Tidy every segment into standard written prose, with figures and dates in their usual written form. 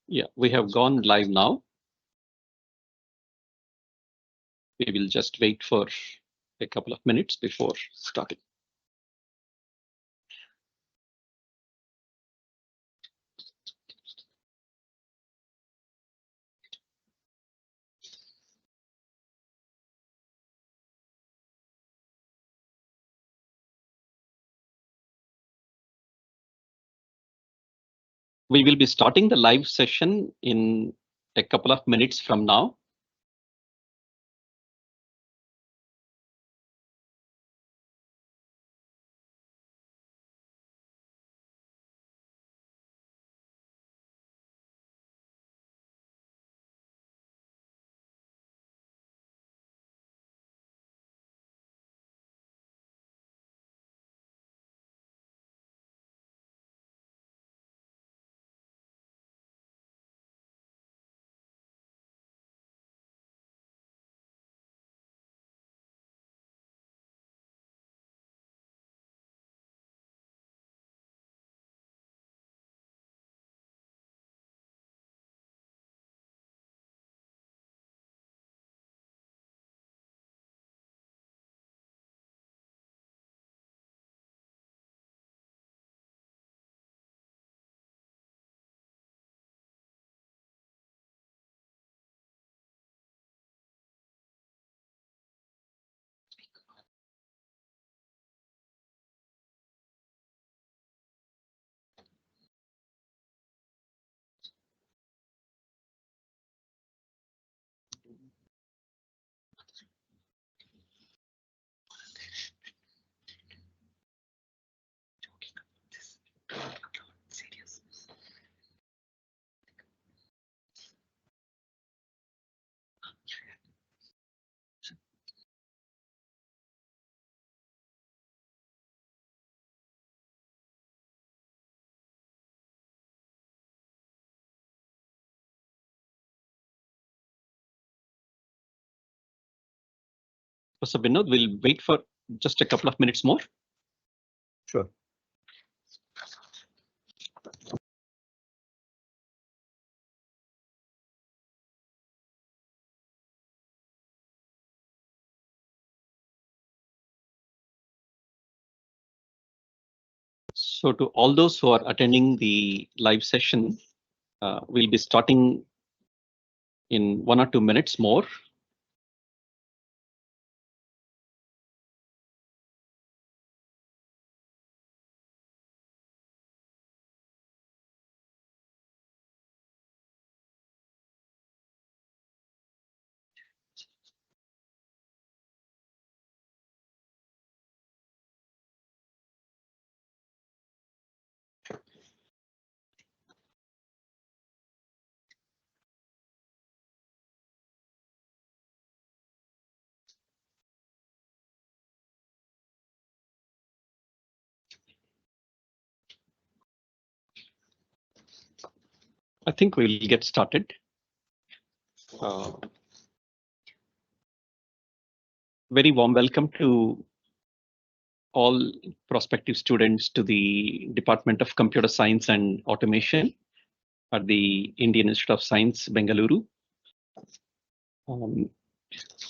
Yeah, we have gone live now. We will just wait for a couple of minutes before starting. We will be starting the live session in a couple of minutes from now. So Vinod, we'll wait for just a couple of minutes more. Sure. So to all those who are attending the live session, we'll be starting in 1 or 2 minutes more. I think we'll get started. Very warm welcome to all prospective students to the Department of Computer Science and Automation at the Indian Institute of Science, Bengaluru.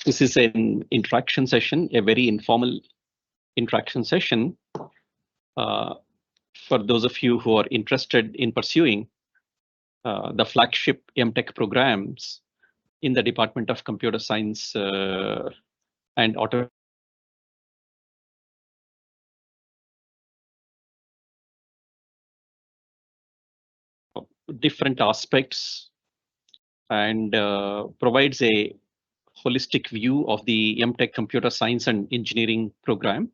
This is an interaction session, a very informal interaction session for those of you who are interested in pursuing the flagship MTech programs in the Department of Computer Science and Automation. Different aspects and provides a holistic view of the MTech Computer Science and Engineering program,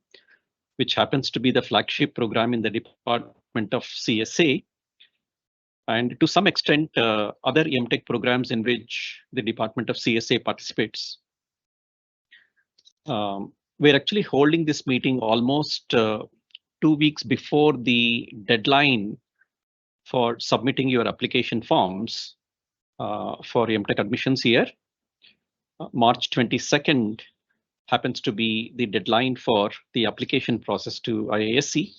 which happens to be the flagship program in the Department of CSA, and to some extent other MTech programs in which the Department of CSA participates. We're actually holding this meeting almost 2 weeks before the deadline for submitting your application forms for MTech admissions here. March 22nd happens to be the deadline for the application process to IISc.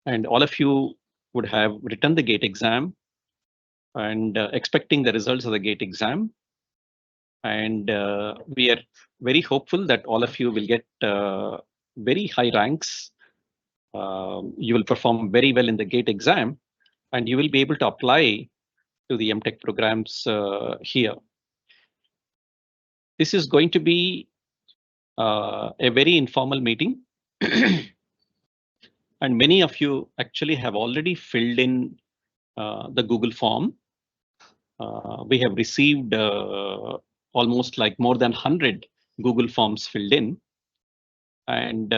And all of you would have written the GATE exam and expecting the results of the GATE exam. And we are very hopeful that all of you will get very high ranks. You will perform very well in the GATE exam, and you will be able to apply to the MTech programs here. This is going to be a very informal meeting. And many of you actually have already filled in the Google form. We have received almost like more than 100 Google forms filled in. And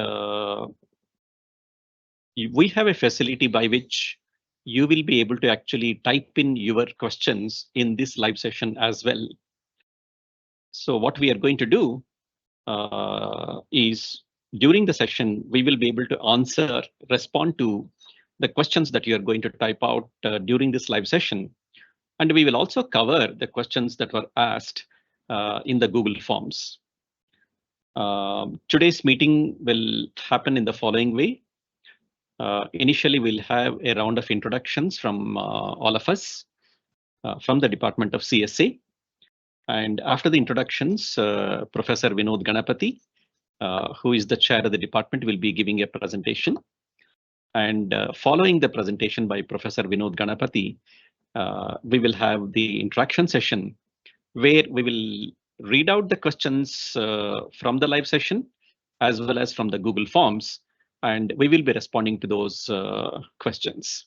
we have a facility by which you will be able to actually type in your questions in this live session as well. So what we are going to do is during the session, we will be able to respond to the questions that you are going to type out during this live session. And we will also cover the questions that were asked in the Google Forms. Today's meeting will happen in the following way. Initially, we'll have a round of introductions from all of us from the Department of CSA. And after the introductions, Professor Vinod Ganapathy, who is the chair of the department, will be giving a presentation. And following the presentation by Professor Vinod Ganapathy, we will have the interaction session where we will read out the questions from the live session as well as from the Google Forms, and we will be responding to those questions.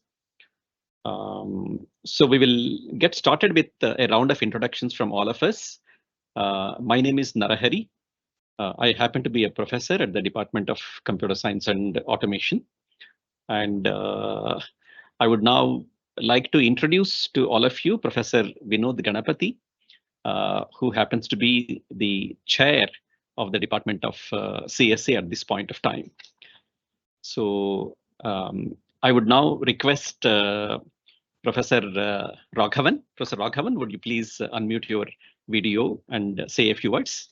So we will get started with a round of introductions from all of us. My name is Narahari. I happen to be a professor at the Department of Computer Science and Automation. And I would now like to introduce to all of you Professor Vinod Ganapathy, who happens to be the chair of the Department of CSA at this point of time. So I would now request Professor Raghavan. Professor Raghavan, would you please unmute your video and say a few words?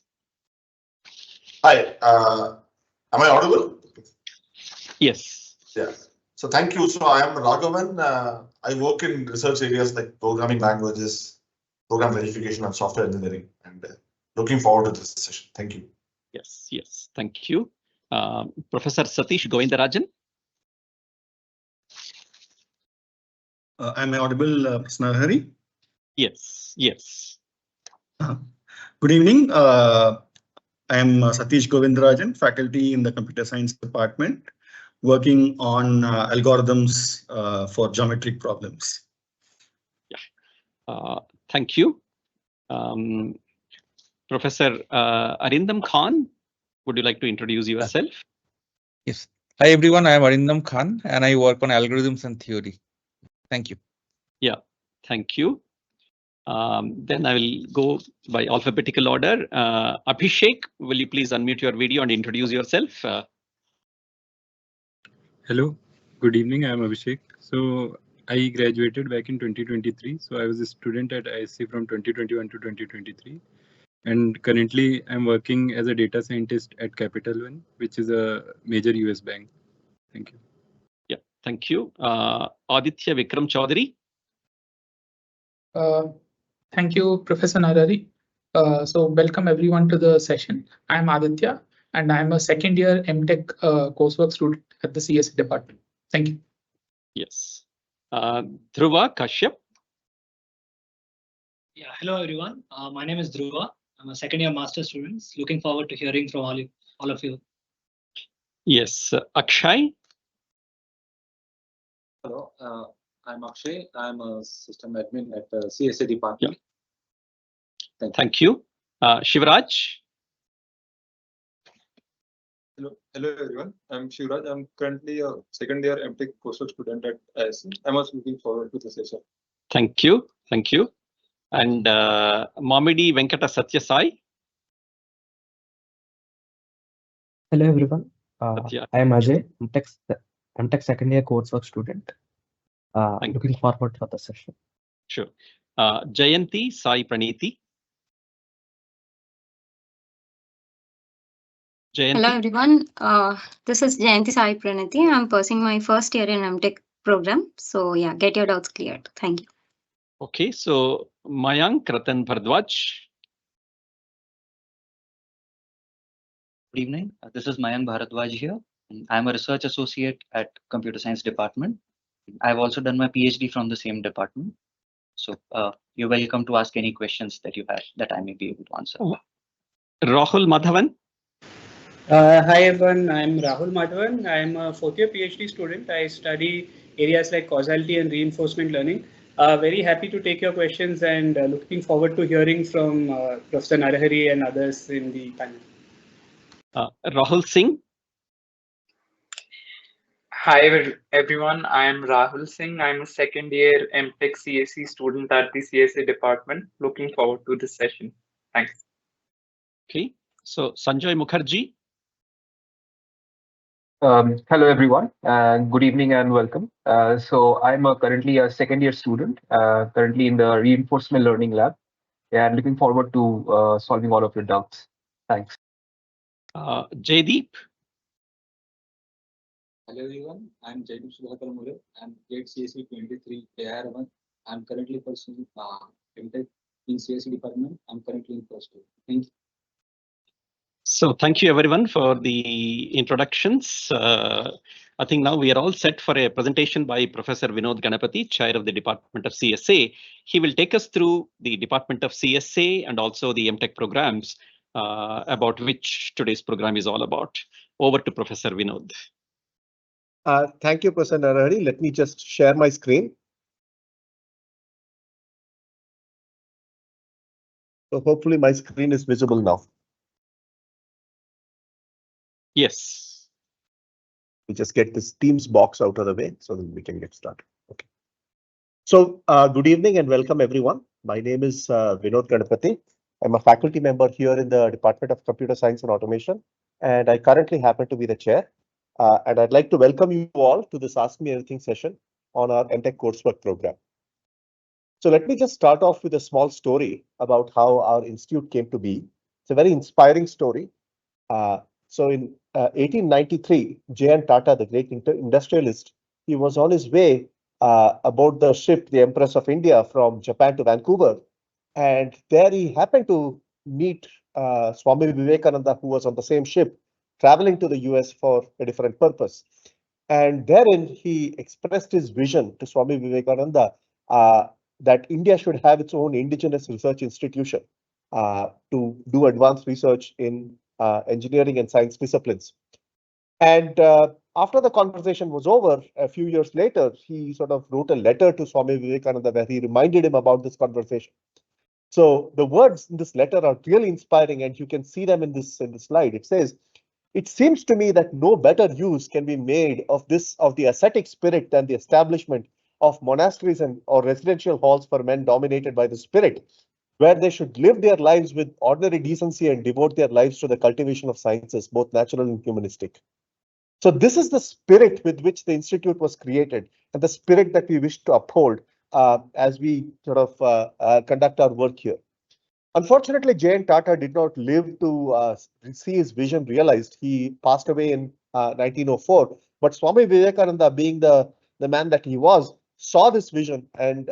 Hi, am I audible? Yes. Yeah. So thank you. So I am Raghavan. I work in research areas like programming languages, program verification, and software engineering, and looking forward to this session. Thank you. Yes, thank you. Professor Satish Govindarajan. Am I audible, Narahari? Yes. Good evening. I am Satish Govindarajan, faculty in the Computer Science Department, working on algorithms for geometric problems. Yeah. Thank you. Professor Arindam Khan, would you like to introduce yourself? Yes. Hi everyone, I am Arindam Khan and I work on algorithms and theory. Thank you. Yeah, thank you. Then I will go by alphabetical order. Abhishek, will you please unmute your video and introduce yourself? Hello, good evening. I am Abhishek. So I graduated back in 2023. So I was a student at IISc from 2021 to 2023. And currently I'm working as a data scientist at Capital One, which is a major US bank. Thank you. Yeah, thank you. Aditya Vikram Chaudhary. Thank you, Professor Narahari. So welcome everyone to the session. I'm Aditya and I'm a second year MTech coursework student at the CSA Department. Thank you. Yes. Dhruva Kashyap. Yeah, hello everyone. My name is Dhruva. I'm a second year master student. Looking forward to hearing from all of you. Yes, Akshay. Hello, I'm Akshay. I'm a system admin at the CSA Department. Yeah. Thank you. Shivraj. Hello everyone. I'm Shivraj. I'm currently a second year MTech coursework student at IISc. I'm also looking forward to the session. Thank you. And Mamidi Venkata Satyasai. Hello everyone. I am Ajay, MTech second year coursework student. Looking forward for the session. Sure. Jayanti Sai Praniti. Jayanti. Hello everyone. This is Jayanti Sai Pranati. I'm pursuing my first year in MTech program. So yeah, get your doubts cleared. Thank you. Okay, so Mayank Ratan Bhardwaj. Good evening. This is Mayank Bharadwaj here. I'm a research associate at Computer Science Department. I've also done my PhD from the same department. So you're welcome to ask any questions that you have that I may be able to answer. Rahul Madhavan. Hi everyone, I'm Rahul Madhavan. I'm a fourth year PhD student. I study areas like causality and reinforcement learning. Very happy to take your questions and looking forward to hearing from Professor Narahari and others in the panel. Rahul Singh. Hi everyone, I am Rahul Singh. I'm a second year MTech CSE student at the CSA Department. Looking forward to this session. Thanks. Okay, so Sanjay Mukherjee. Hello everyone, good evening and welcome. So I'm currently a second year student, currently in the reinforcement learning lab, and looking forward to solving all of your doubts. Thanks. Jaydeep. Hello everyone, I'm Jaydeep Sudhakar Mule. I'm grade CSE 23 AR1. I'm currently pursuing MTech in CSA Department. I'm currently in first year. Thank you. So thank you everyone for the introductions. I think now we are all set for a presentation by Professor Vinod Ganapati, Chair of the Department of CSA. He will take us through the Department of CSA and also the MTech programs about which today's program is all about. Over to Professor Vinod. Thank you, Professor Narahari. Let me just share my screen. So hopefully my screen is visible now. Yes. We just get this Teams box out of the way so that we can get started. Okay. So good evening and welcome everyone. My name is Vinod Ganapati. I'm a faculty member here in the Department of Computer Science and Automation, and I currently happen to be the chair. And I'd like to welcome you all to this Ask Me Anything session on our MTech coursework program. So let me just start off with a small story about how our institute came to be. It's a very inspiring story. So in 1893, J.N. Tata, the great industrialist, he was on his way aboard the ship, the Empress of India, from Japan to Vancouver. And there he happened to meet Swami Vivekananda, who was on the same ship, traveling to the US for a different purpose. And therein, he expressed his vision to Swami Vivekananda that India should have its own indigenous research institution to do advanced research in engineering and science disciplines. And after the conversation was over, a few years later, he sort of wrote a letter to Swami Vivekananda where he reminded him about this conversation. So the words in this letter are really inspiring, and you can see them in this slide. It says, "It seems to me that no better use can be made of the ascetic spirit than the establishment of monasteries or residential halls for men dominated by the spirit, where they should live their lives with ordinary decency and devote their lives to the cultivation of sciences, both natural and humanistic." So this is the spirit with which the institute was created, and the spirit that we wish to uphold as we sort of conduct our work here. Unfortunately, J.N. Tata did not live to see his vision realized. He passed away in 1904. But Swami Vivekananda, being the man that he was, saw this vision and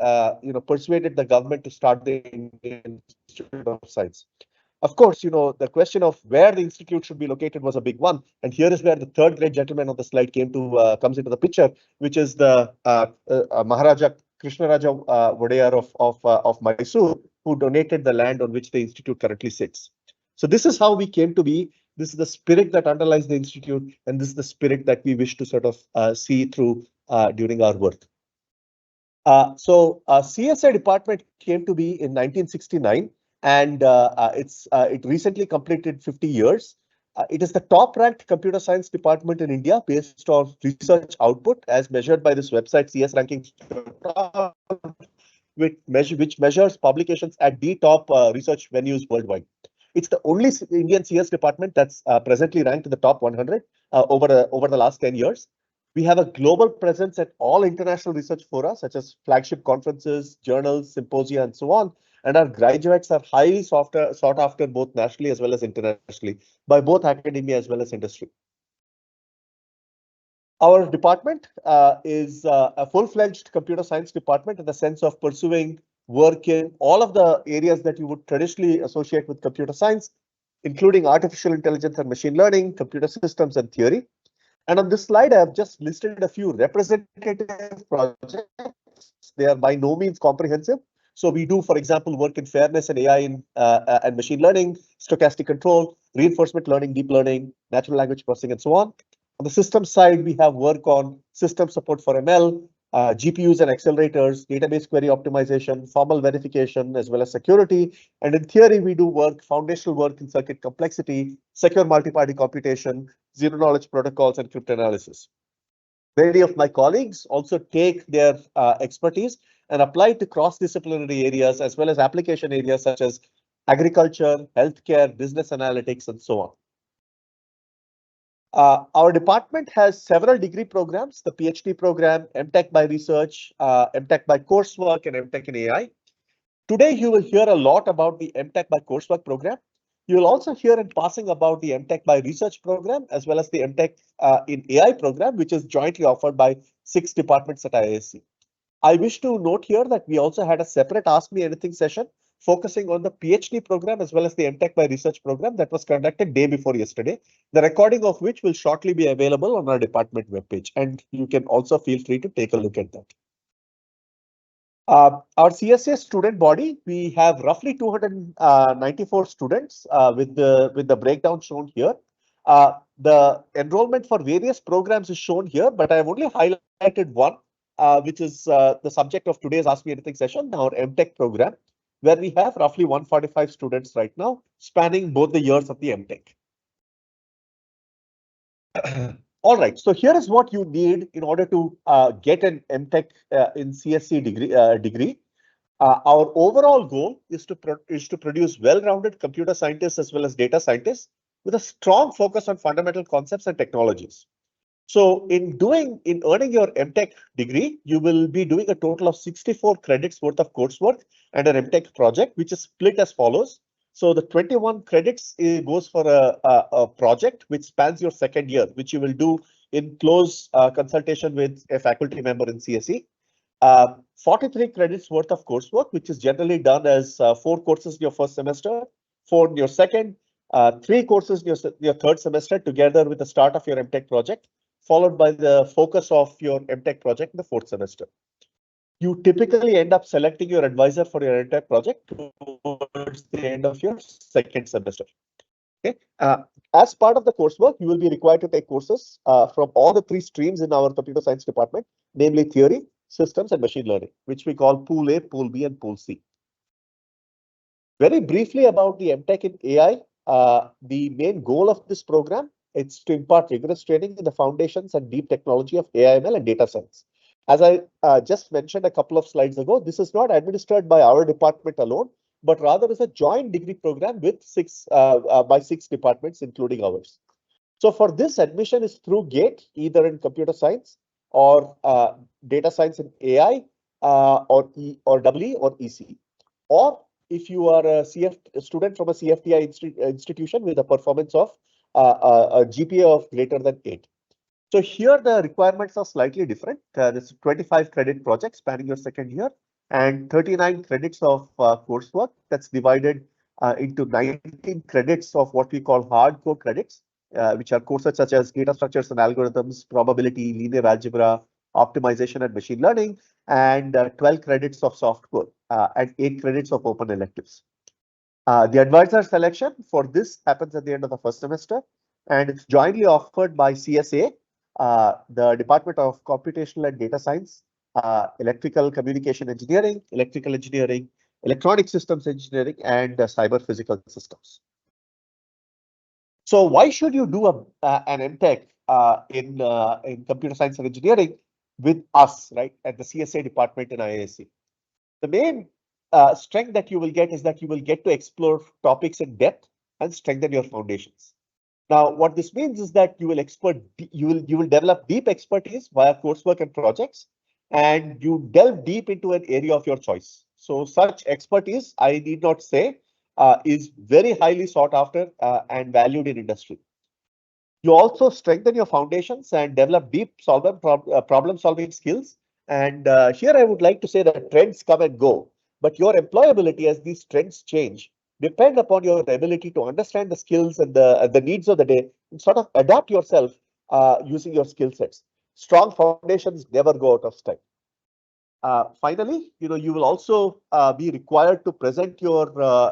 persuaded the government to start the Indian Institute of Science. Of course, the question of where the institute should be located was a big one. And here is where the third great gentleman on the slide comes into the picture, which is the Maharaja Krishnaraja Wadeyar of Mysore, who donated the land on which the institute currently sits. So this is how we came to be. This is the spirit that underlies the institute, and this is the spirit that we wish to sort of see through during our work. So CSA Department came to be in 1969, and it recently completed 50 years. It is the top-ranked computer science department in India based on research output as measured by this website CS Rankings, which measures publications at the top research venues worldwide. It's the only Indian CS department that's presently ranked in the top 100 over the last 10 years. We have a global presence at all international research fora, such as flagship conferences, journals, symposia, and so on. And our graduates are highly sought after both nationally as well as internationally by both academia as well as industry. Our department is a full-fledged computer science department in the sense of pursuing work in all of the areas that you would traditionally associate with computer science, including artificial intelligence and machine learning, computer systems, and theory. And on this slide, I have just listed a few representative projects. They are by no means comprehensive. So we do, for example, work in fairness and AI and machine learning, stochastic control, reinforcement learning, deep learning, natural language processing, and so on. On the system side, we have work on system support for ML, GPUs and accelerators, database query optimization, formal verification, as well as security. And in theory, we do work, foundational work in circuit complexity, secure multi-party computation, zero knowledge protocols, and cryptanalysis. Many of my colleagues also take their expertise and apply it to cross-disciplinary areas as well as application areas such as agriculture, healthcare, business analytics, and so on. Our department has several degree programs, the PhD program, MTech by research, MTech by coursework, and MTech in AI. Today, you will hear a lot about the MTech by coursework program. You will also hear in passing about the MTech by research program, as well as the MTech in AI program, which is jointly offered by 6 departments at IISc. I wish to note here that we also had a separate Ask Me Anything session focusing on the PhD program as well as the MTech by research program that was conducted day before yesterday, the recording of which will shortly be available on our department webpage, and you can also feel free to take a look at that. Our CSA student body, we have roughly 294 students with the breakdown shown here. The enrollment for various programs is shown here, but I have only highlighted one, which is the subject of today's Ask Me Anything session, our MTech program, where we have roughly 145 students right now, spanning both the years of the MTech. All right, so here is what you need in order to get an MTech in CSC degree. Our overall goal is to produce well-rounded computer scientists as well as data scientists with a strong focus on fundamental concepts and technologies. So in earning your MTech degree, you will be doing a total of 64 credits worth of coursework and an MTech project, which is split as follows. So the 21 credits goes for a project which spans your second year, which you will do in close consultation with a faculty member in CSE. 43 credits worth of coursework, which is generally done as 4 courses in your first semester, 4 in your second, 3 courses in your third semester, together with the start of your MTech project, followed by the focus of your MTech project in the 4th semester. You typically end up selecting your advisor for your MTech project towards the end of your second semester. Okay. As part of the coursework, you will be required to take courses from all the 3 streams in our computer science department, namely theory, systems, and machine learning, which we call Pool A, Pool B, and Pool C. Very briefly about the MTech in AI, the main goal of this program is to impart rigorous training in the foundations and deep technology of AI/ML and data science. As I just mentioned a couple of slides ago, this is not administered by our department alone, but rather is a joint degree program with 6 departments, including ours. So for this, admission is through GATE, either in computer science or data science in AI, or EE or EC. Or if you are a student from a CFTI institution with a performance of a GPA of greater than 8. So here the requirements are slightly different. There's 25 credit project spanning your second year and 39 credits of coursework that's divided into 19 credits of what we call hardcore credits, which are courses such as data structures and algorithms, probability, linear algebra, optimization, and machine learning, and 12 credits of software and 8 credits of open electives. The advisor selection for this happens at the end of the first semester, and it's jointly offered by CSA, the Department of Computational and Data Science, Electrical Communication Engineering, Electrical Engineering, Electronic Systems Engineering, and Cyber Physical Systems. So why should you do an MTech in computer science and engineering with us, right, at the CSA department in IISc? The main strength that you will get is that you will get to explore topics in depth and strengthen your foundations. Now, what this means is that you will develop deep expertise via coursework and projects, and you delve deep into an area of your choice. So such expertise, I need not say, is very highly sought after and valued in industry. You also strengthen your foundations and develop deep problem-solving skills. And here I would like to say that trends come and go. but your employability as these trends change depend upon your ability to understand the skills and the needs of the day and sort of adapt yourself using your skill sets. Strong foundations never go out of style. Finally, you will also be required to present your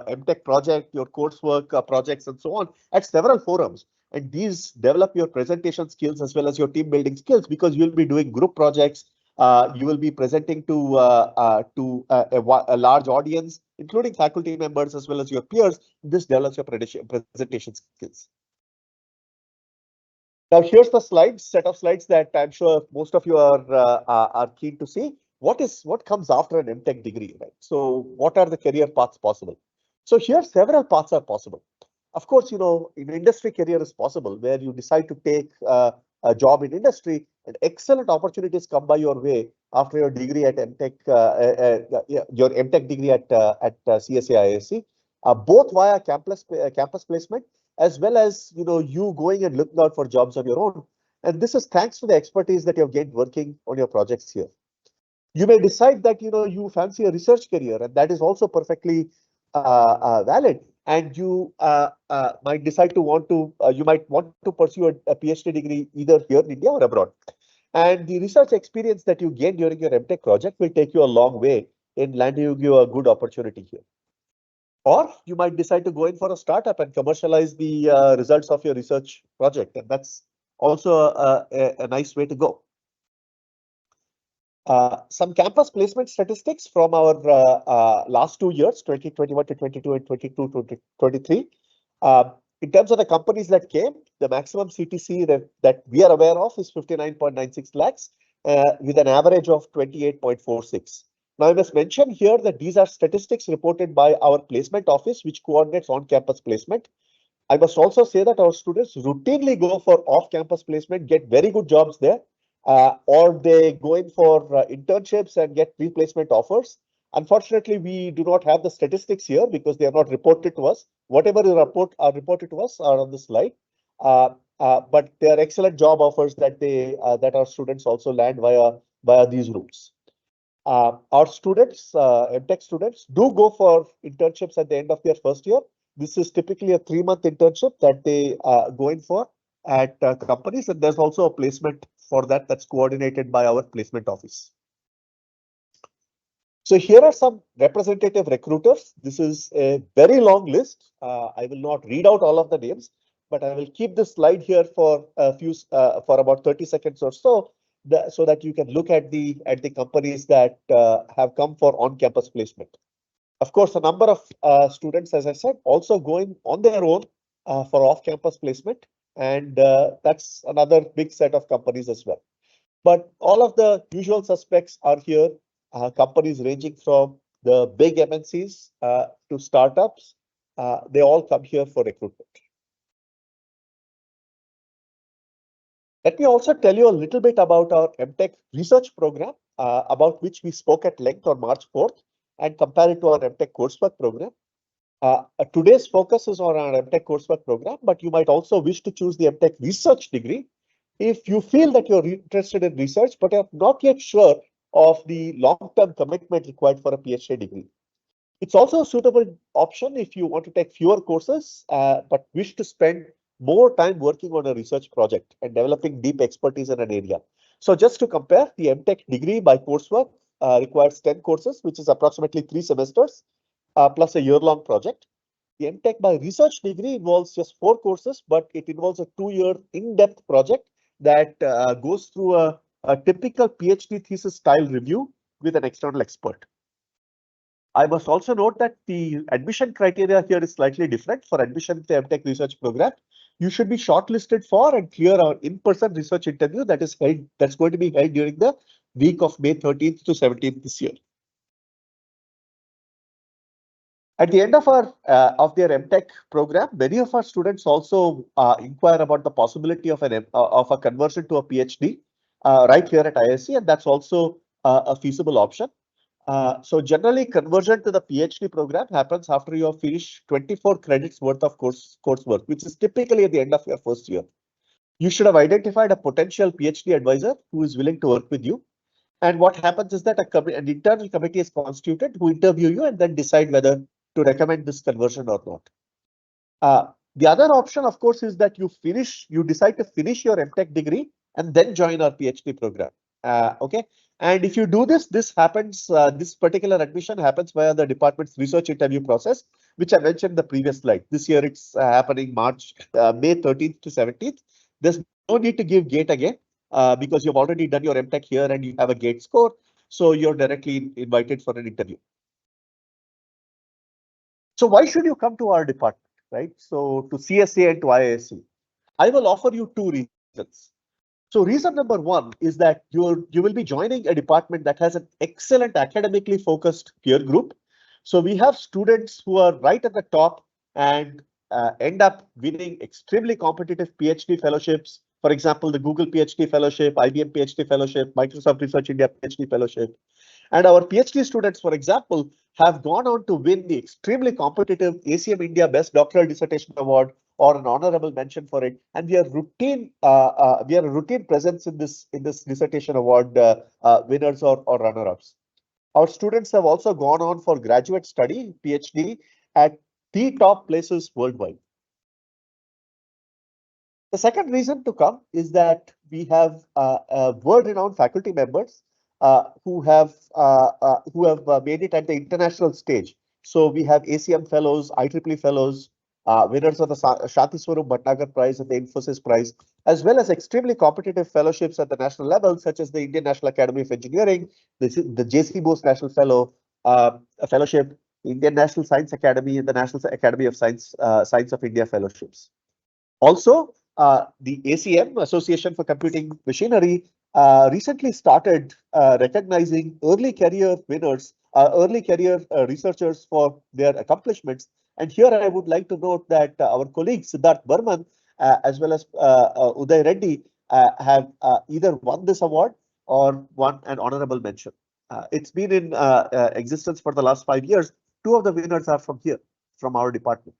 MTech project, your coursework projects, and so on at several forums. And these develop your presentation skills as well as your team building skills, because you'll be doing group projects. You will be presenting to a large audience, including faculty members as well as your peers. This develops your presentation skills. Now, here's the set of slides that I'm sure most of you are keen to see. What comes after an MTech degree, right? So what are the career paths possible? So here several paths are possible. Of course, in industry career is possible where you decide to take a job in industry, and excellent opportunities come by your way after your degree at MTech, your MTech degree at CSA IISc, both via campus placement as well as you going and looking out for jobs on your own. And this is thanks to the expertise that you have gained working on your projects here. You may decide that you fancy a research career, and that is also perfectly valid. And you might decide to you might want to pursue a PhD degree either here in India or abroad. And the research experience that you gain during your MTech project will take you a long way in landing you a good opportunity here. Or you might decide to go in for a startup and commercialize the results of your research project, and that's also a nice way to go. Some campus placement statistics from our last 2 years, 2021 to 22 and 22 to 23. In terms of the companies that came, the maximum CTC that we are aware of is 59.96 lakhs with an average of 28.46. Now, I must mention here that these are statistics reported by our placement office, which coordinates on-campus placement. I must also say that our students routinely go for off-campus placement, get very good jobs there. Or they go in for internships and get replacement offers. Unfortunately, we do not have the statistics here because they are not reported to us. Whatever are reported to us are on the slide. But they are excellent job offers that that our students also land via these routes. Our students, MTech students, do go for internships at the end of their first year. This is typically a 3-month internship that they go in for at companies, and there's also a placement for that's coordinated by our placement office. So here are some representative recruiters. This is a very long list. I will not read out all of the names, but I will keep this slide here for for about 30 seconds or so, so that you can look at the companies that have come for on-campus placement. Of course, a number of students, as I said, also going on their own for off-campus placement. And that's another big set of companies as well. But all of the usual suspects are here, companies ranging from the big MNCs to startups. They all come here for recruitment. Let me also tell you a little bit about our MTech research program, about which we spoke at length on March 4th, and compare it to our MTech coursework program. Today's focus is on our MTech coursework program, but you might also wish to choose the MTech research degree if you feel that you're interested in research, but are not yet sure of the long-term commitment required for a PhD degree. It's also a suitable option if you want to take fewer courses, but wish to spend more time working on a research project and developing deep expertise in an area. So just to compare, the MTech degree by coursework requires 10 courses, which is approximately 3 semesters. Plus a year-long project. The MTech by research degree involves just 4 courses, but it involves a 2-year in-depth project that goes through a typical PhD thesis style review with an external expert. I must also note that the admission criteria here is slightly different. For admission to the MTech research program, you should be shortlisted for and clear an in-person research interview that's going to be held during the week of May 13th to 17th this year. At the end of their MTech program, many of our students also inquire about the possibility of a conversion to a PhD right here at IISc, and that's also a feasible option. So generally, conversion to the PhD program happens after you have finished 24 credits worth of coursework, which is typically at the end of your first year. You should have identified a potential PhD advisor who is willing to work with you. And what happens is that an internal committee is constituted who interview you and then decide whether to recommend this conversion or not. The other option, of course, is that you decide to finish your MTech degree and then join our PhD program. Okay. And if you do this, this particular admission happens via the department's research interview process, which I mentioned in the previous slide. This year it's happening May 13th to 17th. There's no need to give GATE again because you've already done your MTech here and you have a GATE score. So you're directly invited for an interview. So why should you come to our department, right? So to CSA and to IISc, I will offer you two reasons. So reason number one is that you will be joining a department that has an excellent academically focused peer group. So we have students who are right at the top and end up winning extremely competitive PhD fellowships. For example, the Google PhD Fellowship, IBM PhD Fellowship, Microsoft Research India PhD Fellowship. And our PhD students, for example, have gone on to win the extremely competitive ACM India Best Doctoral Dissertation Award or an honorable mention for it. And we are a routine presence in this dissertation award winners or runner-ups. Our students have also gone on for graduate study, PhD, at the top places worldwide. The second reason to come is that we have world-renowned faculty members who have made it at the international stage. So we have ACM fellows, IEEE fellows, winners of the Shanti Swarup Bhatnagar Prize and the Infosys Prize, as well as extremely competitive fellowships at the national level, such as the Indian National Academy of Engineering, the J.C. Bose National Fellowship, Indian National Science Academy, and the National Academy of Science of India fellowships. Also, the ACM, Association for Computing Machinery, recently started recognizing early career winners, early career researchers for their accomplishments. And here I would like to note that our colleague Siddharth Burman, as well as Uday Reddy, have either won this award or won an honorable mention. It's been in existence for the last 5 years. Two of the winners are from here, from our department.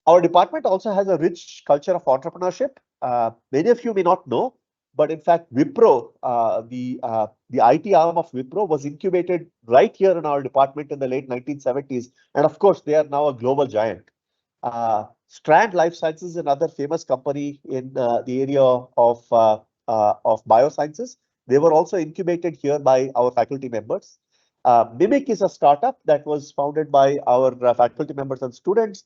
Our department also has a rich culture of entrepreneurship. Many of you may not know, but in fact, Wipro, the IT arm of Wipro was incubated right here in our department in the late 1970s. And of course, they are now a global giant. Strand Life Sciences is another famous company in the area of biosciences. They were also incubated here by our faculty members. Mimic is a startup that was founded by our faculty members and students,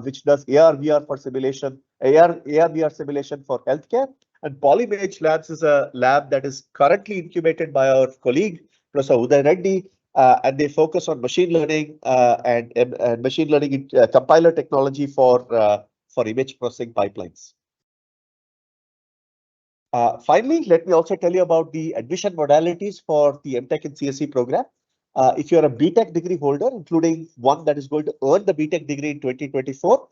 which does AR/VR for simulation, AR/VR simulation for healthcare. And Polymage Labs is a lab that is currently incubated by our colleague, Professor Uday Reddy, and they focus on machine learning and machine learning compiler technology for image processing pipelines. Finally, let me also tell you about the admission modalities for the MTech and CSE program. If you're a BTech degree holder, including one that is going to earn the BTech degree in 2024,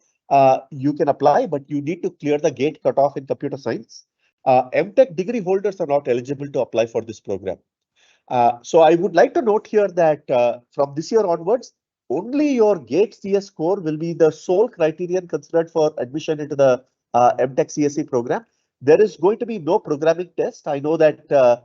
you can apply, but you need to clear the GATE cutoff in computer science. MTech degree holders are not eligible to apply for this program. So I would like to note here that from this year onwards, only your GATE CS score will be the sole criterion considered for admission into the MTech CSE program. There is going to be no programming test. I know that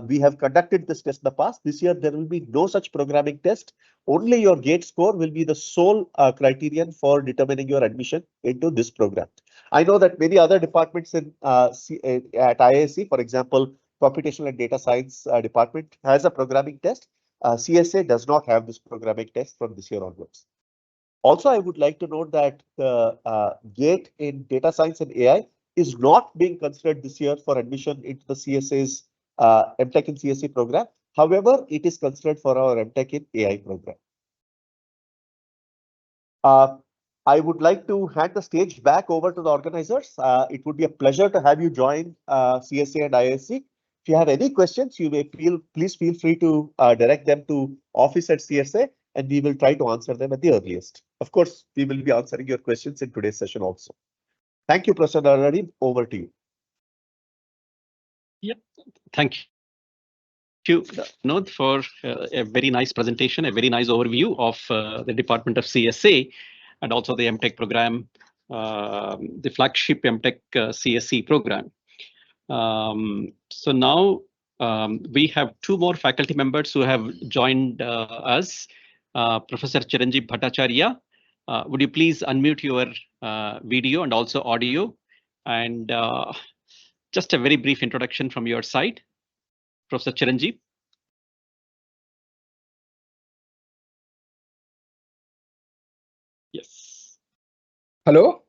we have conducted this test in the past. This year, there will be no such programming test. Only your GATE score will be the sole criterion for determining your admission into this program. I know that many other departments at IISc, for example, Computational and Data Science department has a programming test. CSA does not have this programming test from this year onwards. Also, I would like to note that the GATE in Data Science and AI is not being considered this year for admission into the CSA's MTech in CSE program. However, it is considered for our MTech in AI program. I would like to hand the stage back over to the organizers. It would be a pleasure to have you join CSA and IISc. If you have any questions, you may please feel free to direct them to office at CSA, and we will try to answer them at the earliest. Of course, we will be answering your questions in today's session also. Thank you, Professor Narari. Over to you. Yep. Thank you, Vinod, for a very nice presentation, a very nice overview of the Department of CSA and also the MTech program, the flagship MTech CSE program. So now we have two more faculty members who have joined us. Professor Chiranjeev Bhattacharya, would you please unmute your video and also audio, and just a very brief introduction from your side, Professor Chiranjeev. Yes. Hello?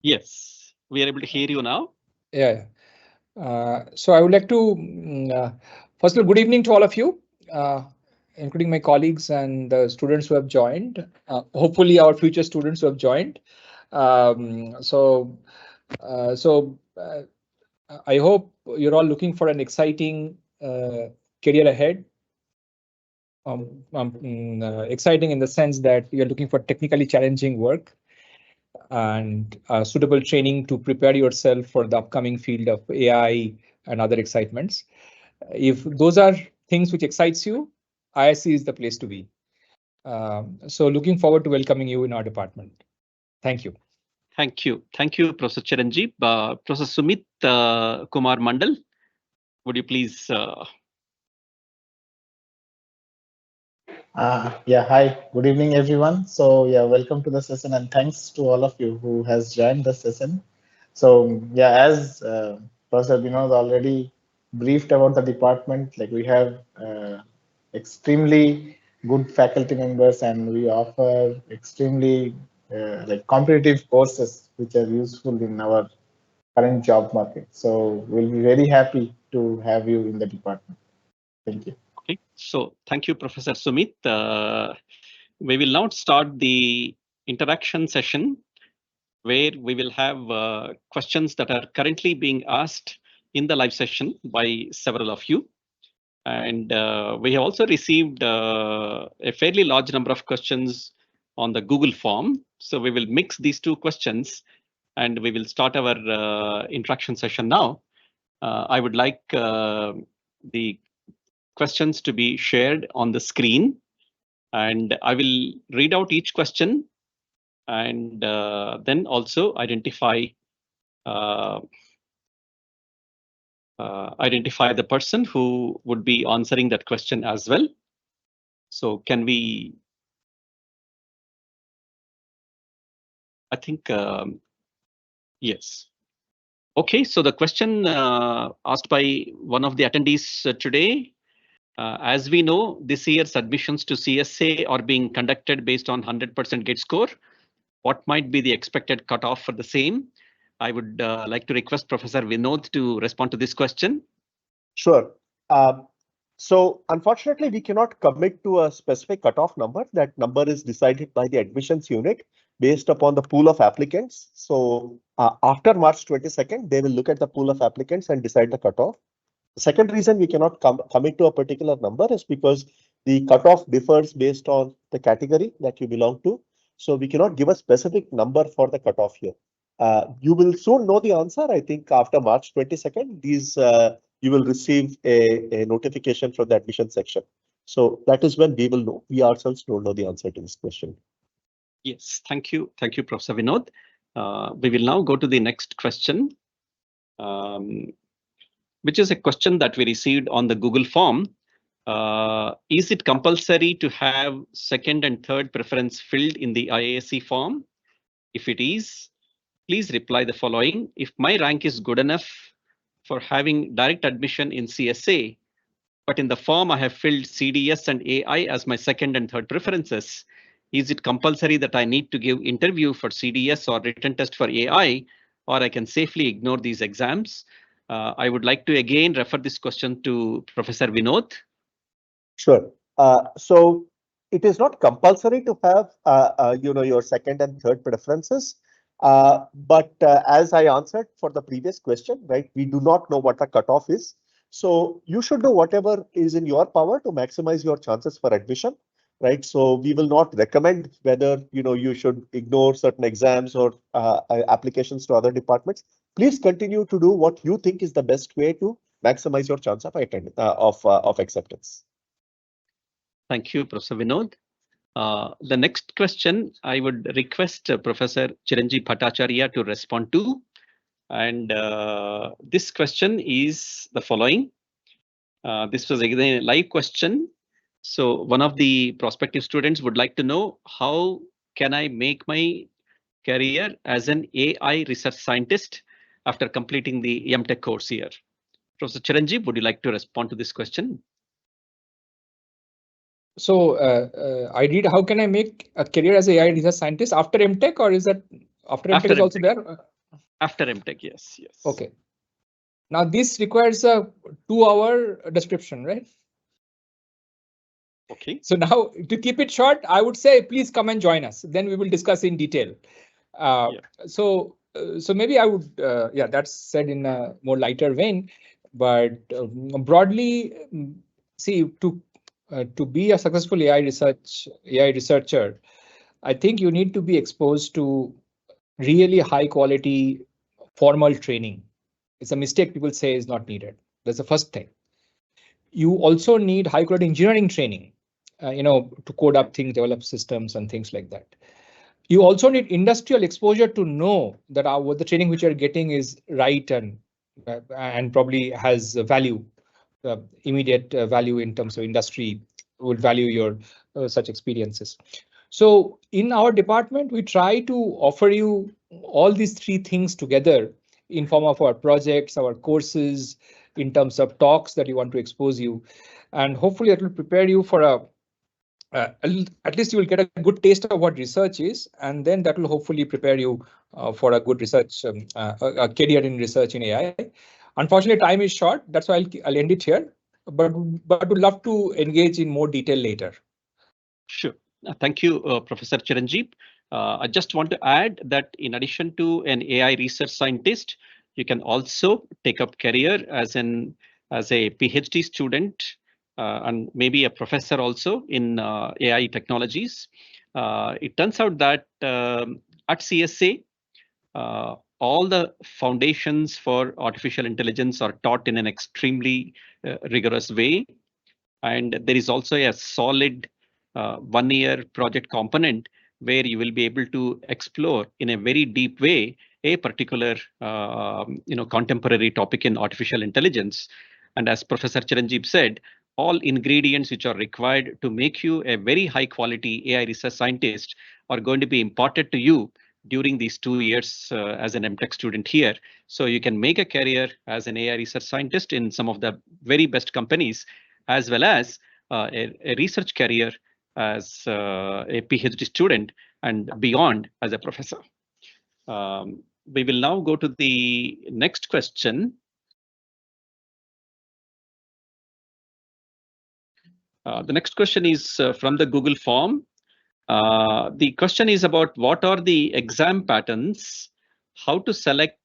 Yes, we are able to hear you now. Yeah. So I would like to, first of all, good evening to all of you, including my colleagues and the students who have joined, hopefully our future students who have joined. I hope you're all looking for an exciting career ahead. Exciting in the sense that you're looking for technically challenging work and suitable training to prepare yourself for the upcoming field of AI and other excitements. If those are things which excites you, IISc is the place to be. So looking forward to welcoming you in our department. Thank you. Thank you. Thank you, Professor Chiranjeev. Professor Sumit Kumar Mandal, would you please? Yeah, hi, good evening, everyone. So yeah, welcome to the session and thanks to all of you who has joined the session. So yeah, as Professor Vinod already briefed about the department, like we have extremely good faculty members and we offer extremely like competitive courses which are useful in our current job market. So we'll be very happy to have you in the department. Thank you. Okay, so thank you, Professor Sumit. We will now start the interaction session where we will have questions that are currently being asked in the live session by several of you. And we have also received a fairly large number of questions on the Google form. So we will mix these two questions and we will start our interaction session now. I would like the questions to be shared on the screen, and I will read out each question and then also identify the person who would be answering that question as well. So can we? I think yes. Okay, so the question asked by one of the attendees today. As we know, this year's admissions to CSA are being conducted based on 100% gate score. What might be the expected cutoff for the same? I would like to request Professor Vinod to respond to this question. Sure. So unfortunately, we cannot commit to a specific cutoff number. That number is decided by the admissions unit based upon the pool of applicants. So after March 22nd, they will look at the pool of applicants and decide the cutoff. The second reason we cannot commit to a particular number is because the cutoff differs based on the category that you belong to. So we cannot give a specific number for the cutoff here. You will soon know the answer. I think after March 22nd, you will receive a notification from the admission section. So that is when we will know. We ourselves don't know the answer to this question. Yes, thank you. Thank you, Professor Vinod. We will now go to the next question, which is a question that we received on the Google form. Is it compulsory to have second and third preference filled in the IISc form? If it is, please reply the following. If my rank is good enough for having direct admission in CSA, but in the form I have filled CDS and AI as my second and third preferences, is it compulsory that I need to give interview for CDS or written test for AI, or I can safely ignore these exams? I would like to again refer this question to Professor Vinod. Sure. So it is not compulsory to have your second and third preferences. But as I answered for the previous question, right, we do not know what the cutoff is. So you should do whatever is in your power to maximize your chances for admission, right? So we will not recommend whether you should ignore certain exams or applications to other departments. Please continue to do what you think is the best way to maximize your chance of of acceptance. Thank you, Professor Vinod. The next question I would request Professor Chiranjeev Bhattacharya to respond to. And this question is the following. This was again a live question. So one of the prospective students would like to know, how can I make my career as an AI research scientist after completing the MTech course here? Professor Chiranjeev, would you like to respond to this question? So I read, how can I make a career as an AI research scientist after MTech, or is that after MTech is also there? After MTech, yes. Okay. Now this requires a 2-hour description, right? Okay. So now to keep it short, I would say please come and join us. Then we will discuss in detail. So maybe I would, that's said in a more lighter vein, but broadly, see, to be a successful AI researcher, I think you need to be exposed to really high quality formal training. It's a mistake people say is not needed. That's the first thing. You also need high quality engineering training, to code up things, develop systems and things like that. You also need industrial exposure to know that what the training which you're getting is right and probably has value, immediate value in terms of industry would value your such experiences. So in our department, we try to offer you all these 3 things together in form of our projects, our courses, in terms of talks that we want to expose you. And hopefully it will prepare you for at least you will get a good taste of what research is, and then that will hopefully prepare you for a good research, a career in research in AI. Unfortunately, time is short. That's why I'll end it here, but would love to engage in more detail later. Sure. Thank you, Professor Chiranjeev. I just want to add that in addition to an AI research scientist, you can also take up career as a PhD student and maybe a professor also in AI technologies. It turns out that at CSA, all the foundations for artificial intelligence are taught in an extremely rigorous way. And there is also a solid 1-year project component where you will be able to explore in a very deep way a particular contemporary topic in artificial intelligence. And as Professor Chiranjeev said, all ingredients which are required to make you a very high quality AI research scientist are going to be imparted to you during these 2 years as an MTech student here. So you can make a career as an AI research scientist in some of the very best companies, as well as a research career as a PhD student and beyond as a professor. We will now go to the next question. The next question is from the Google form. The question is about what are the exam patterns, how to select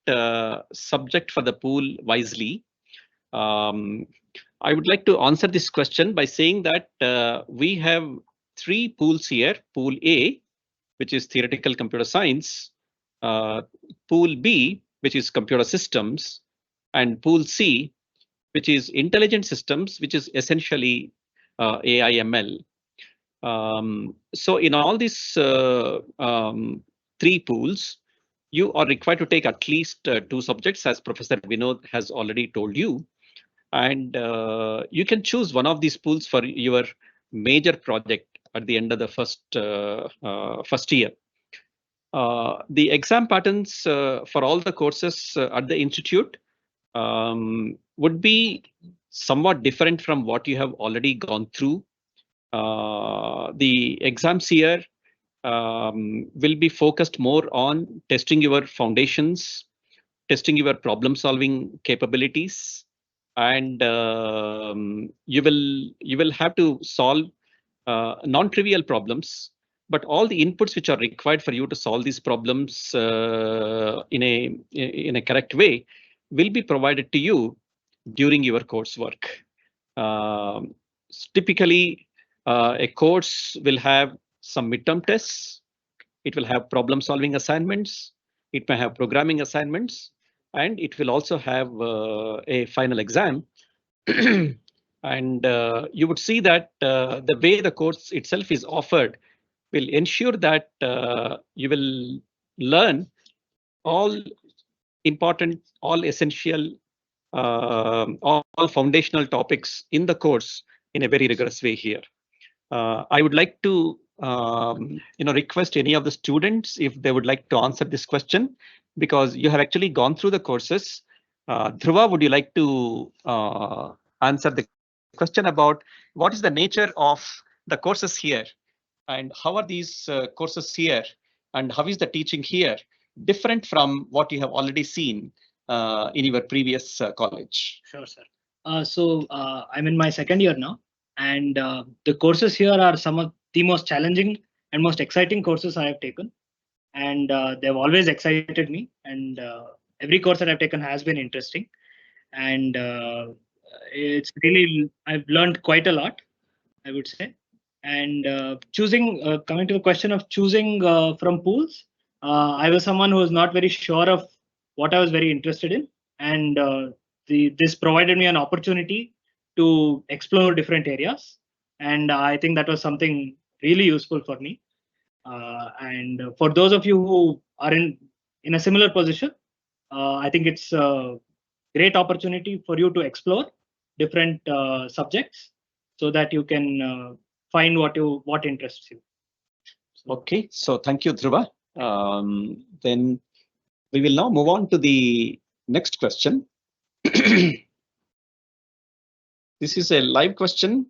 subject for the pool wisely. I would like to answer this question by saying that we have 3 pools here. Pool A, which is theoretical computer science, Pool B, which is computer systems, and Pool C, which is intelligent systems, which is essentially AI/ML. So in all these 3 pools, you are required to take at least 2 subjects, as Professor Vinod has already told you. And you can choose one of these pools for your major project at the end of the first year. The exam patterns for all the courses at the institute would be somewhat different from what you have already gone through. The exams here will be focused more on testing your foundations, testing your problem-solving capabilities, and you will have to solve non-trivial problems. But all the inputs which are required for you to solve these problems in a correct way will be provided to you during your coursework. Typically, a course will have some midterm tests. It will have problem-solving assignments. It may have programming assignments, and it will also have a final exam. And you would see that the way the course itself is offered will ensure that you will learn all important, all essential, all foundational topics in the course in a very rigorous way here. I would like to request any of the students if they would like to answer this question, because you have actually gone through the courses. Dhruva, would you like to answer the question about what is the nature of the courses here, and how are these courses here, and how is the teaching here different from what you have already seen in your previous college? Sure, sir. I'm in my second year now, and the courses here are some of the most challenging and most exciting courses I have taken, and they've always excited me, and every course that I've taken has been interesting, and it's really, I've learned quite a lot, I would say. And coming to the question of choosing from pools, I was someone who was not very sure of what I was very interested in, and this provided me an opportunity to explore different areas, and I think that was something really useful for me. And for those of you who are in a similar position, I think it's a great opportunity for you to explore different subjects so that you can find what interests you. Okay, so thank you, Dhruva. Then we will now move on to the next question. This is a live question.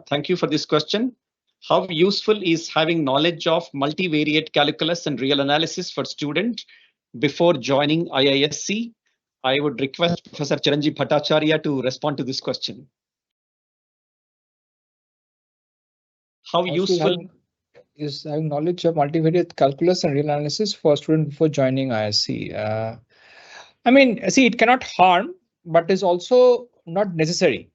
Thank you for this question. How useful is having knowledge of multivariate calculus and real analysis for students before joining IISc? I would request Professor Chiranjeev Bhattacharya to respond to this question. How useful is having knowledge of multivariate calculus and real analysis for students before joining IISc? I mean, see, it cannot harm, but is also not necessary.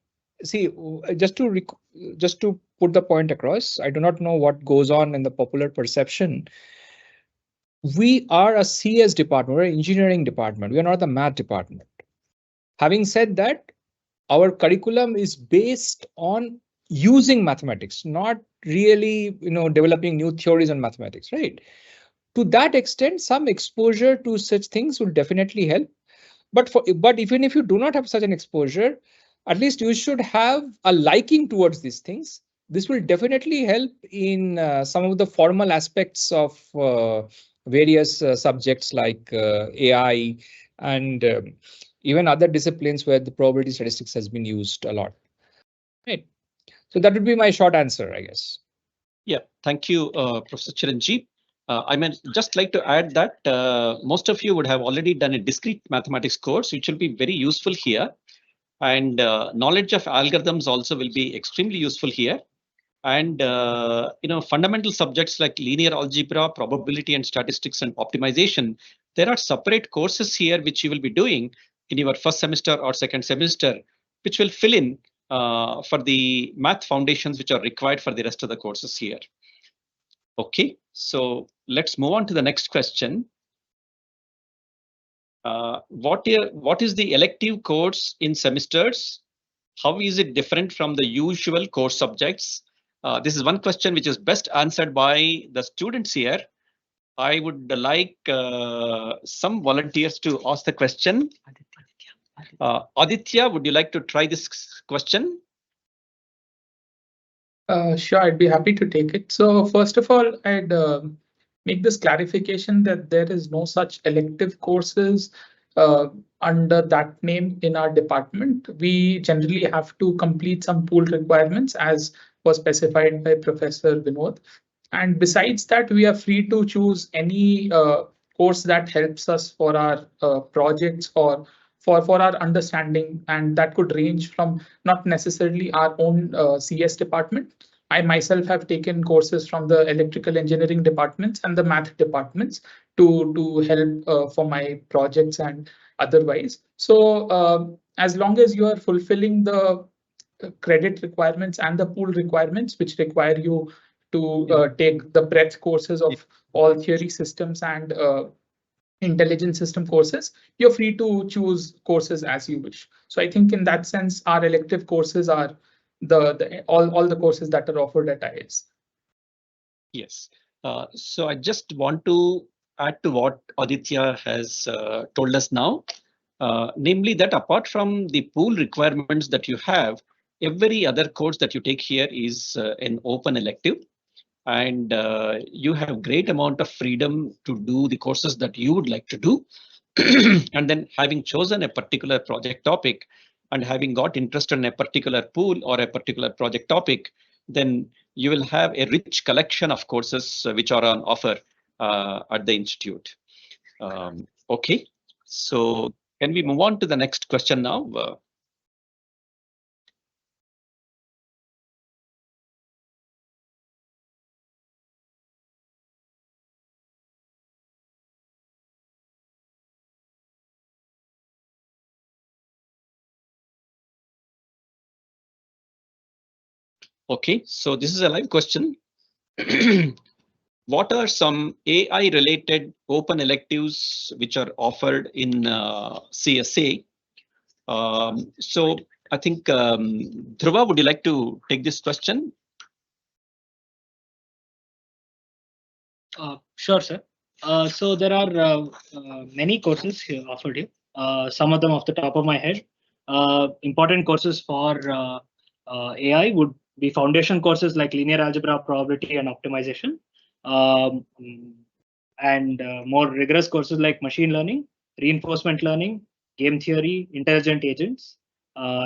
See, just to put the point across, I do not know what goes on in the popular perception. We are a CS department, we're an engineering department. We are not the math department. Having said that, our curriculum is based on using mathematics, not really, developing new theories on mathematics, right? To that extent, some exposure to such things will definitely help. But even if you do not have such an exposure, at least you should have a liking towards these things. This will definitely help in some of the formal aspects of various subjects like AI and even other disciplines where the probability statistics has been used a lot. Right. So that would be my short answer, I guess. Yeah, thank you, Professor Chiranjeev. I mean, just like to add that most of you would have already done a discrete mathematics course, which will be very useful here. And knowledge of algorithms also will be extremely useful here. And fundamental subjects like linear algebra, probability and statistics and optimization, there are separate courses here which you will be doing in your first semester or second semester, which will fill in for the math foundations which are required for the rest of the courses here. Okay, so let's move on to the next question. What is the elective course in semesters? How is it different from the usual course subjects? This is one question which is best answered by the students here. I would like some volunteers to ask the question. Aditya, would you like to try this question? Sure, I'd be happy to take it. So first of all, I'd make this clarification that there is no such elective courses under that name in our department. We generally have to complete some pool requirements as was specified by Professor Vinod. And besides that, we are free to choose any course that helps us for our projects or for our understanding, and that could range from not necessarily our own CS department. I myself have taken courses from the electrical engineering departments and the math departments to help for my projects and otherwise. So as long as you are fulfilling the credit requirements and the pool requirements, which require you to take the breadth courses of all theory systems and intelligent system courses, you're free to choose courses as you wish. So I think in that sense, our elective courses are all the courses that are offered at IIS. Yes. So I just want to add to what Aditya has told us now, namely that apart from the pool requirements that you have, every other course that you take here is an open elective, and you have great amount of freedom to do the courses that you would like to do. And then having chosen a particular project topic and having got interested in a particular pool or a particular project topic, then you will have a rich collection of courses which are on offer at the institute. Okay, so can we move on to the next question now? Okay, so this is a live question. What are some AI related open electives which are offered in CSA? So I think Dhruva, would you like to take this question? Sure, sir. So there are many courses here offered here. Some of them off the top of my head. Important courses for AI would be foundation courses like linear algebra, probability, and optimization. And more rigorous courses like machine learning, reinforcement learning, game theory, intelligent agents.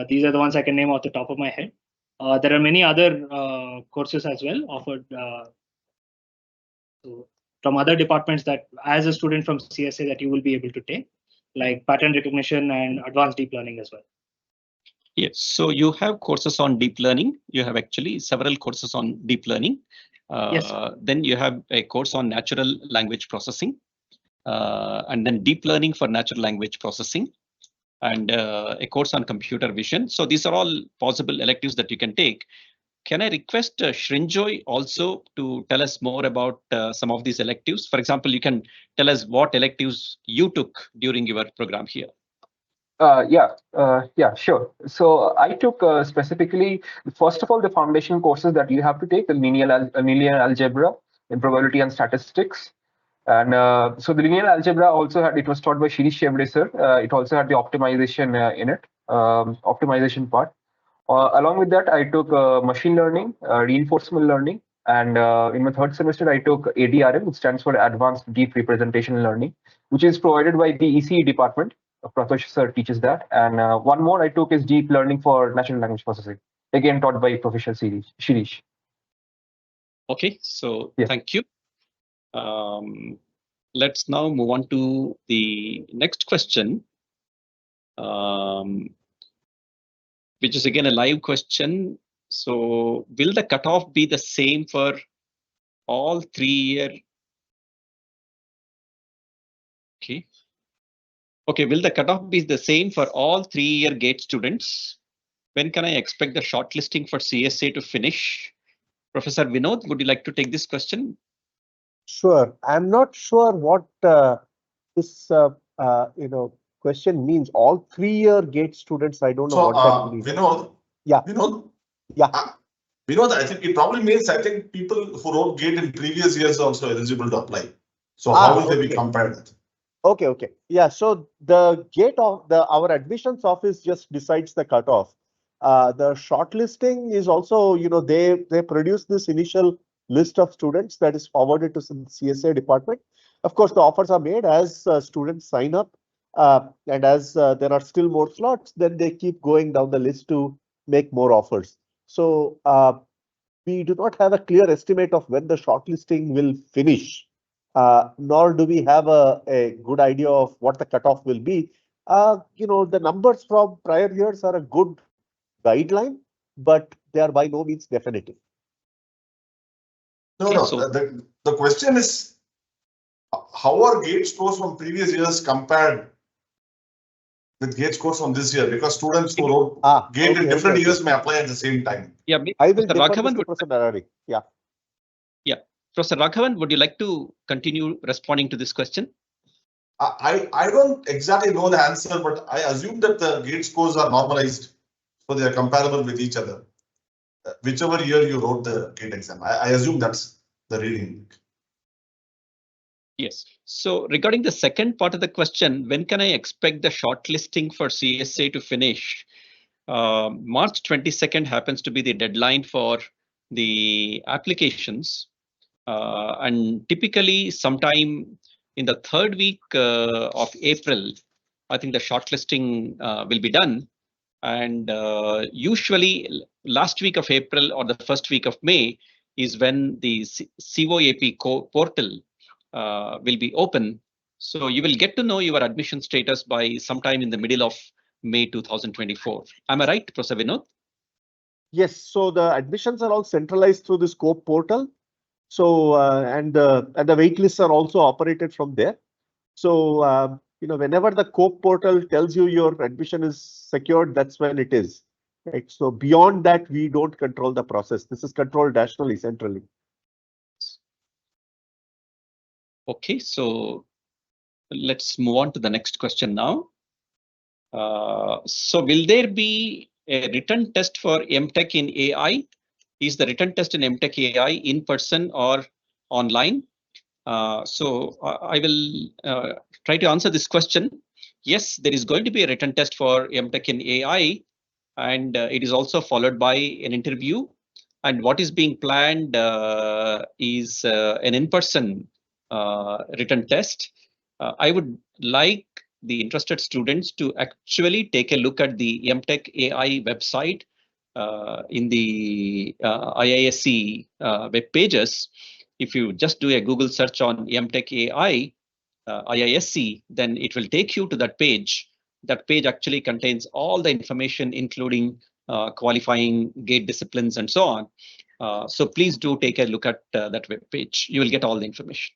These are the ones I can name off the top of my head. There are many other courses as well offered from other departments that as a student from CSA that you will be able to take, like pattern recognition and advanced deep learning as well. Yes, so you have courses on deep learning. You have actually several courses on deep learning. Yes. Then you have a course on natural language processing, and then deep learning for natural language processing, and a course on computer vision. So these are all possible electives that you can take. Can I request Shrinjoy also to tell us more about some of these electives? For example, you can tell us what electives you took during your program here. Yeah, sure. So I took specifically, first of all, the foundation courses that you have to take, the linear algebra in probability and statistics. And so the linear algebra also had, it was taught by Shirish Shevde sir. It also had the optimization in it, optimization part. Along with that, I took machine learning, reinforcement learning, and in my third semester, I took ADRL, which stands for Advanced Deep Representation Learning, which is provided by the ECE department. Pratosh sir teaches that. And one more I took is deep learning for natural language processing, again taught by Professor Shirish. Okay, so yeah. Thank you. Let's now move on to the next question, which is again a live question. So will the cutoff be the same for all 3 year? Okay, will the cutoff be the same for all 3 year GATE students? When can I expect the shortlisting for CSA to finish? Professor Vinod, would you like to take this question? Sure. I'm not sure what this question means. All 3 year GATE students. I don't know what that means. Vinod. Yeah. Vinod. Yeah. Vinod, I think it probably means people who wrote GATE in previous years are also eligible to apply. So how will they be compared with? Okay. Yeah. So the GATE of our admissions office just decides the cutoff. The shortlisting is also, they produce this initial list of students that is forwarded to some CSA department. Of course, the offers are made as students sign up, and as there are still more slots, then they keep going down the list to make more offers. So we do not have a clear estimate of when the shortlisting will finish, nor do we have a good idea of what the cutoff will be. The numbers from prior years are a good guideline, but they are by no means definitive. No. The question is, how are GATE scores from previous years compared with GATE scores from this year? Because students who wrote GATE in different years may apply at the same time. Yeah, I will defer this to Professor Narari. Yeah. Professor Raghavan, would you like to continue responding to this question? I don't exactly know the answer, but I assume that the GATE scores are normalized, so they are comparable with each other. Whichever year you wrote the GATE exam, I assume that's the reading. Yes. So regarding the second part of the question, when can I expect the shortlisting for CSA to finish? March 22nd happens to be the deadline for the applications. And typically sometime in the third week of April, I think the shortlisting will be done. And usually last week of April or the first week of May is when the COAP portal will be open. So you will get to know your admission status by sometime in the middle of May 2024. Am I right, Professor Vinod? Yes, so the admissions are all centralized through the SCOPE portal. So and the wait lists are also operated from there. So whenever the COPE portal tells you your admission is secured, that's when it is. Right. So beyond that, we don't control the process. This is controlled nationally, centrally. Okay, so let's move on to the next question now. So will there be a written test for MTech in AI? Is the written test in MTech AI in person or online? So I will try to answer this question. Yes, there is going to be a written test for MTech in AI, and it is also followed by an interview. And what is being planned is an in-person written test. I would like the interested students to actually take a look at the MTech AI website in the IISc web pages. If you just do a Google search on MTech AI IISc, then it will take you to that page. That page actually contains all the information, including qualifying gate disciplines and so on. So please do take a look at that web page. You will get all the information.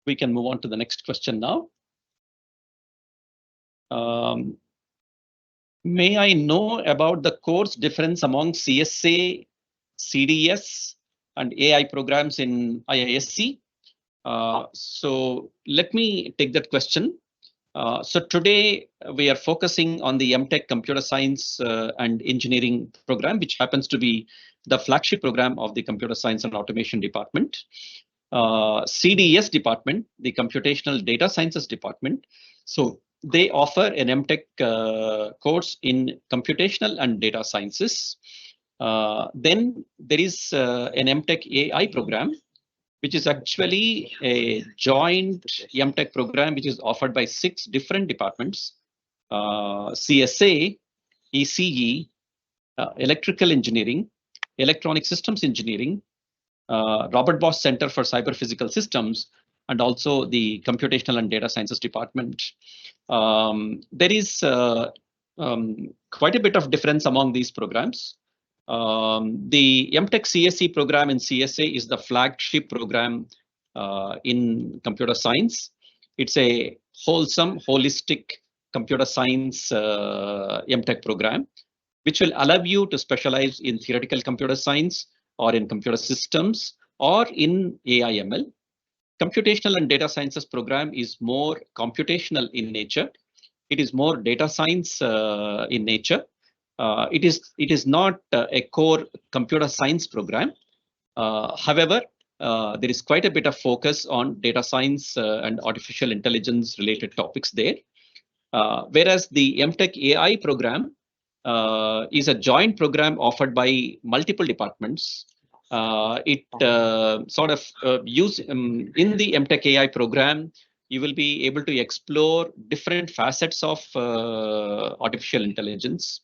We can move on to the next question now. May I know about the course difference among CSA, CDS, and AI programs in IISc? So let me take that question. So today we are focusing on the MTech Computer Science and Engineering program, which happens to be the flagship program of the Computer Science and Automation Department. CDS department, the Computational Data Sciences department. So they offer an MTech course in computational and data sciences. Then there is an MTech AI program, which is actually a joint MTech program, which is offered by 6 different departments: CSA, ECE, Electrical Engineering, Electronic Systems Engineering, Robert Bosch Center for Cyber Physical Systems, and also the Computational and Data Sciences Department. There is quite a bit of difference among these programs. The MTech CSE program in CSA is the flagship program in computer science. It's a wholesome, holistic computer science MTech program, which will allow you to specialize in theoretical computer science or in computer systems or in AI/ML. Computational and data sciences program is more computational in nature. It is more data science in nature. It is not a core computer science program. However, there is quite a bit of focus on data science and artificial intelligence related topics there. Whereas the MTech AI program is a joint program offered by multiple departments. It sort of in the MTech AI program, you will be able to explore different facets of artificial intelligence.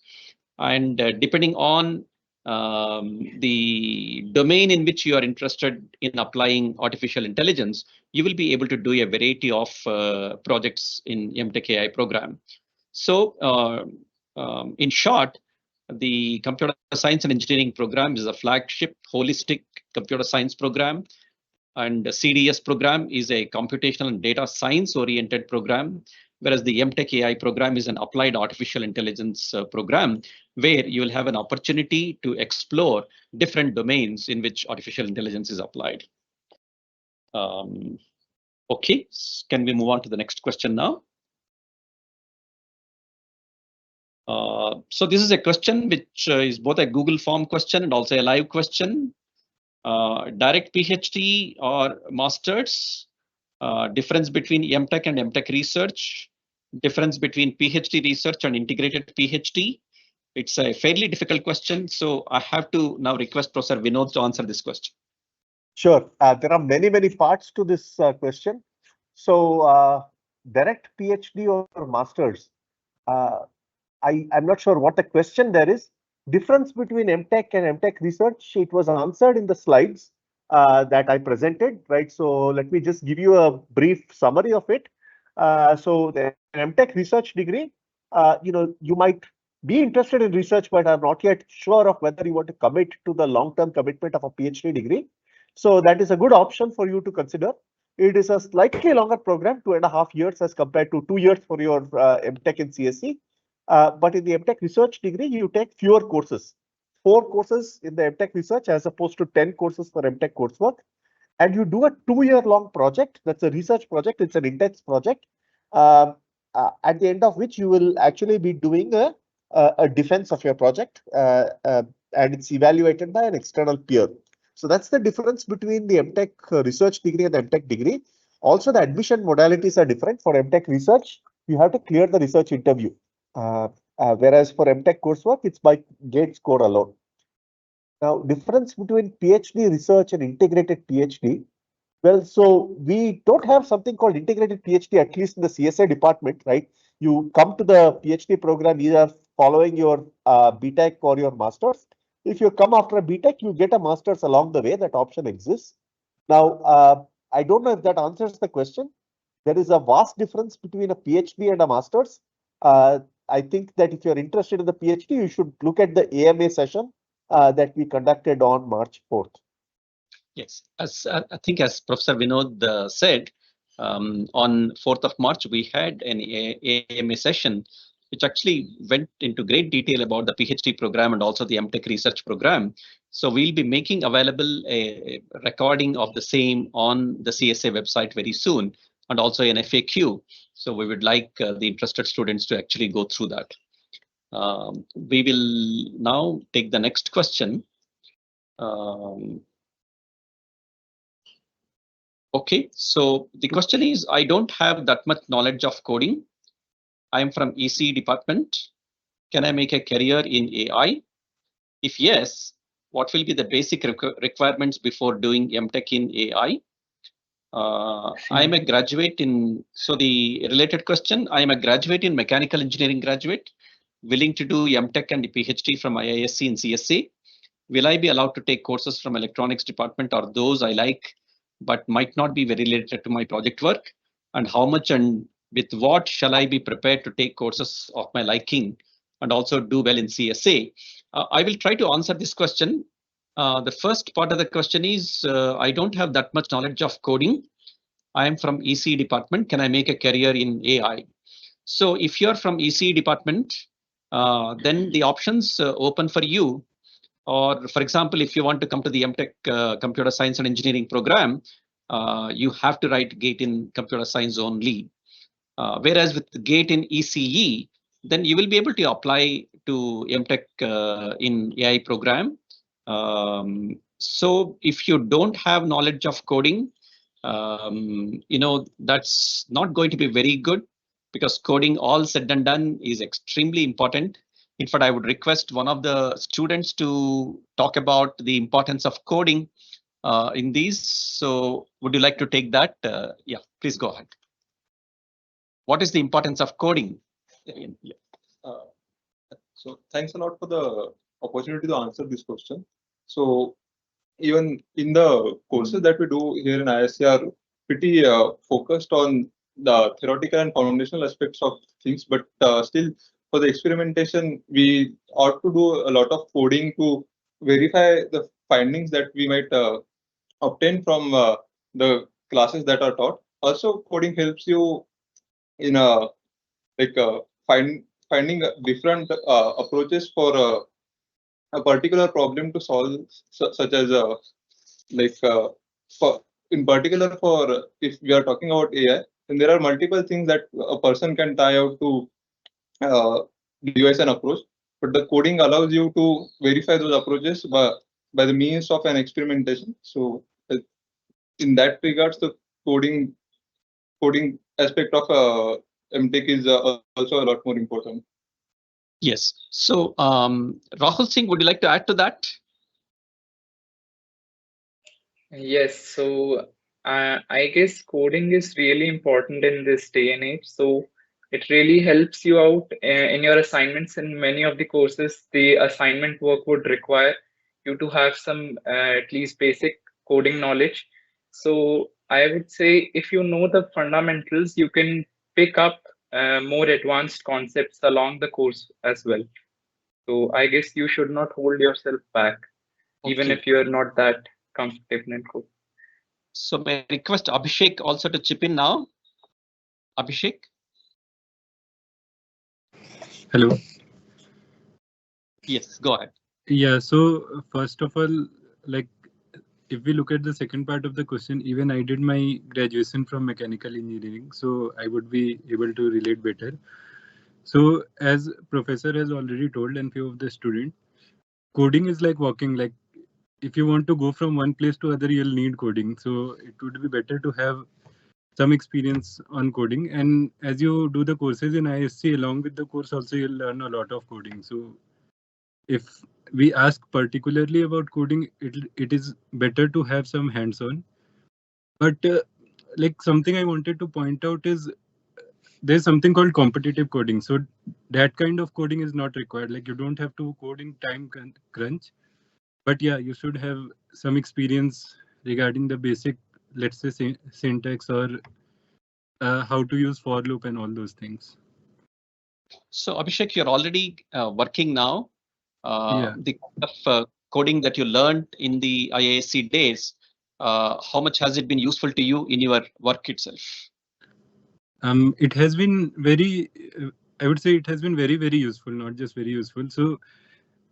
And depending on the domain in which you are interested in applying artificial intelligence, you will be able to do a variety of projects in MTech AI program. So in short, the Computer Science and Engineering program is a flagship holistic computer science program, and the CDS program is a computational and data science oriented program, whereas the MTech AI program is an applied artificial intelligence program, where you will have an opportunity to explore different domains in which artificial intelligence is applied. Okay, can we move on to the next question now? So this is a question which is both a Google form question and also a live question. direct PhD or masters, difference between MTech and MTech research, difference between PhD research and integrated PhD. It's a fairly difficult question, so I have to now request Professor Vinod to answer this question. Sure. There are many parts to this question. So direct PhD or masters, I'm not sure what the question there is. Difference between MTech and MTech research, it was answered in the slides that I presented, right? So let me just give you a brief summary of it. So the MTech research degree, you might be interested in research, but are not yet sure of whether you want to commit to the long-term commitment of a PhD degree. So that is a good option for you to consider. It is a slightly longer program, 2.5 years as compared to 2 years for your MTech in CSE. But in the MTech research degree, you take fewer courses, 4 courses in the MTech research as opposed to 10 courses for MTech coursework. And you do a 2-year-long project. That's a research project. It's an intense project, at the end of which you will actually be doing a defense of your project, and it's evaluated by an external peer. So that's the difference between the MTech research degree and the MTech degree. Also, the admission modalities are different. For MTech research, you have to clear the research interview. Whereas for MTech coursework, it's by GATE score alone. Now, difference between PhD research and integrated PhD. Well, so we don't have something called integrated PhD, at least in the CSA department, right? You come to the PhD program either following your BTech or your master's. If you come after a BTech, you get a master's along the way. That option exists. Now, I don't know if that answers the question. There is a vast difference between a PhD and a master's. I think that if you're interested in the PhD, you should look at the AMA session that we conducted on March 4th. Yes, as I think as Professor Vinod said, on 4th of March, we had an AMA session, which actually went into great detail about the PhD program and also the MTech research program. So we'll be making available a recording of the same on the CSA website very soon, and also an FAQ. So we would like the interested students to actually go through that. We will now take the next question. Okay, so the question is, I don't have that much knowledge of coding. I'm from EC department. Can I make a career in AI? If yes, what will be the basic requirements before doing MTech in AI? I'm a graduate in, so the related question, I'm a graduate in mechanical engineering graduate, willing to do MTech and PhD from IISc in CSA. Will I be allowed to take courses from electronics department or those I like, but might not be very related to my project work? And how much and with what shall I be prepared to take courses of my liking and also do well in CSA? I will try to answer this question. The first part of the question is, I don't have that much knowledge of coding. I am from EC department. Can I make a career in AI? So if you're from EC department, then the options open for you. Or for example, if you want to come to the MTech computer science and engineering program, you have to write GATE in computer science only. Whereas with GATE in ECE, then you will be able to apply to MTech in AI program. So if you don't have knowledge of coding, that's not going to be very good, because coding, all said and done, is extremely important. In fact, I would request one of the students to talk about the importance of coding in these. So would you like to take that? Yeah, please go ahead. What is the importance of coding? So thanks a lot for the opportunity to answer this question. So even in the courses that we do here in IISc are pretty focused on the theoretical and foundational aspects of things, but still for the experimentation, we ought to do a lot of coding to verify the findings that we might obtain from the classes that are taught. Also, coding helps you in finding different approaches for a particular problem to solve, such as in particular for if we are talking about AI, then there are multiple things that a person can try out to devise an approach, but the coding allows you to verify those approaches by the means of an experimentation. So in that regards, the coding aspect of MTech is also a lot more important. Yes. So Rahul Singh, would you like to add to that? Yes. So I guess coding is really important in this day and age. So it really helps you out in your assignments. In many of the courses, the assignment work would require you to have some at least basic coding knowledge. So I would say if you know the fundamentals, you can pick up more advanced concepts along the course as well. So I guess you should not hold yourself back, even if you're not that comfortable in code. So may I request Abhishek also to chip in now? Abhishek? Hello. Yes, go ahead. Yeah, so first of all, like if we look at the second part of the question, even I did my graduation from mechanical engineering, so I would be able to relate better. So as professor has already told and few of the students, coding is like walking. Like if you want to go from one place to other, you'll need coding. So it would be better to have some experience on coding. And as you do the courses in IISc, along with the course also, you'll learn a lot of coding. So if we ask particularly about coding, it is better to have some hands-on. But like something I wanted to point out is there's something called competitive coding. So that kind of coding is not required. Like you don't have to code in time crunch. But yeah, you should have some experience regarding the basic, let's say, syntax or how to use for loop and all those things. So Abhishek, you're already working now. The kind of coding that you learned in the IISc days, how much has it been useful to you in your work itself? It has been very, I would say it has been very, very useful, not just very useful. So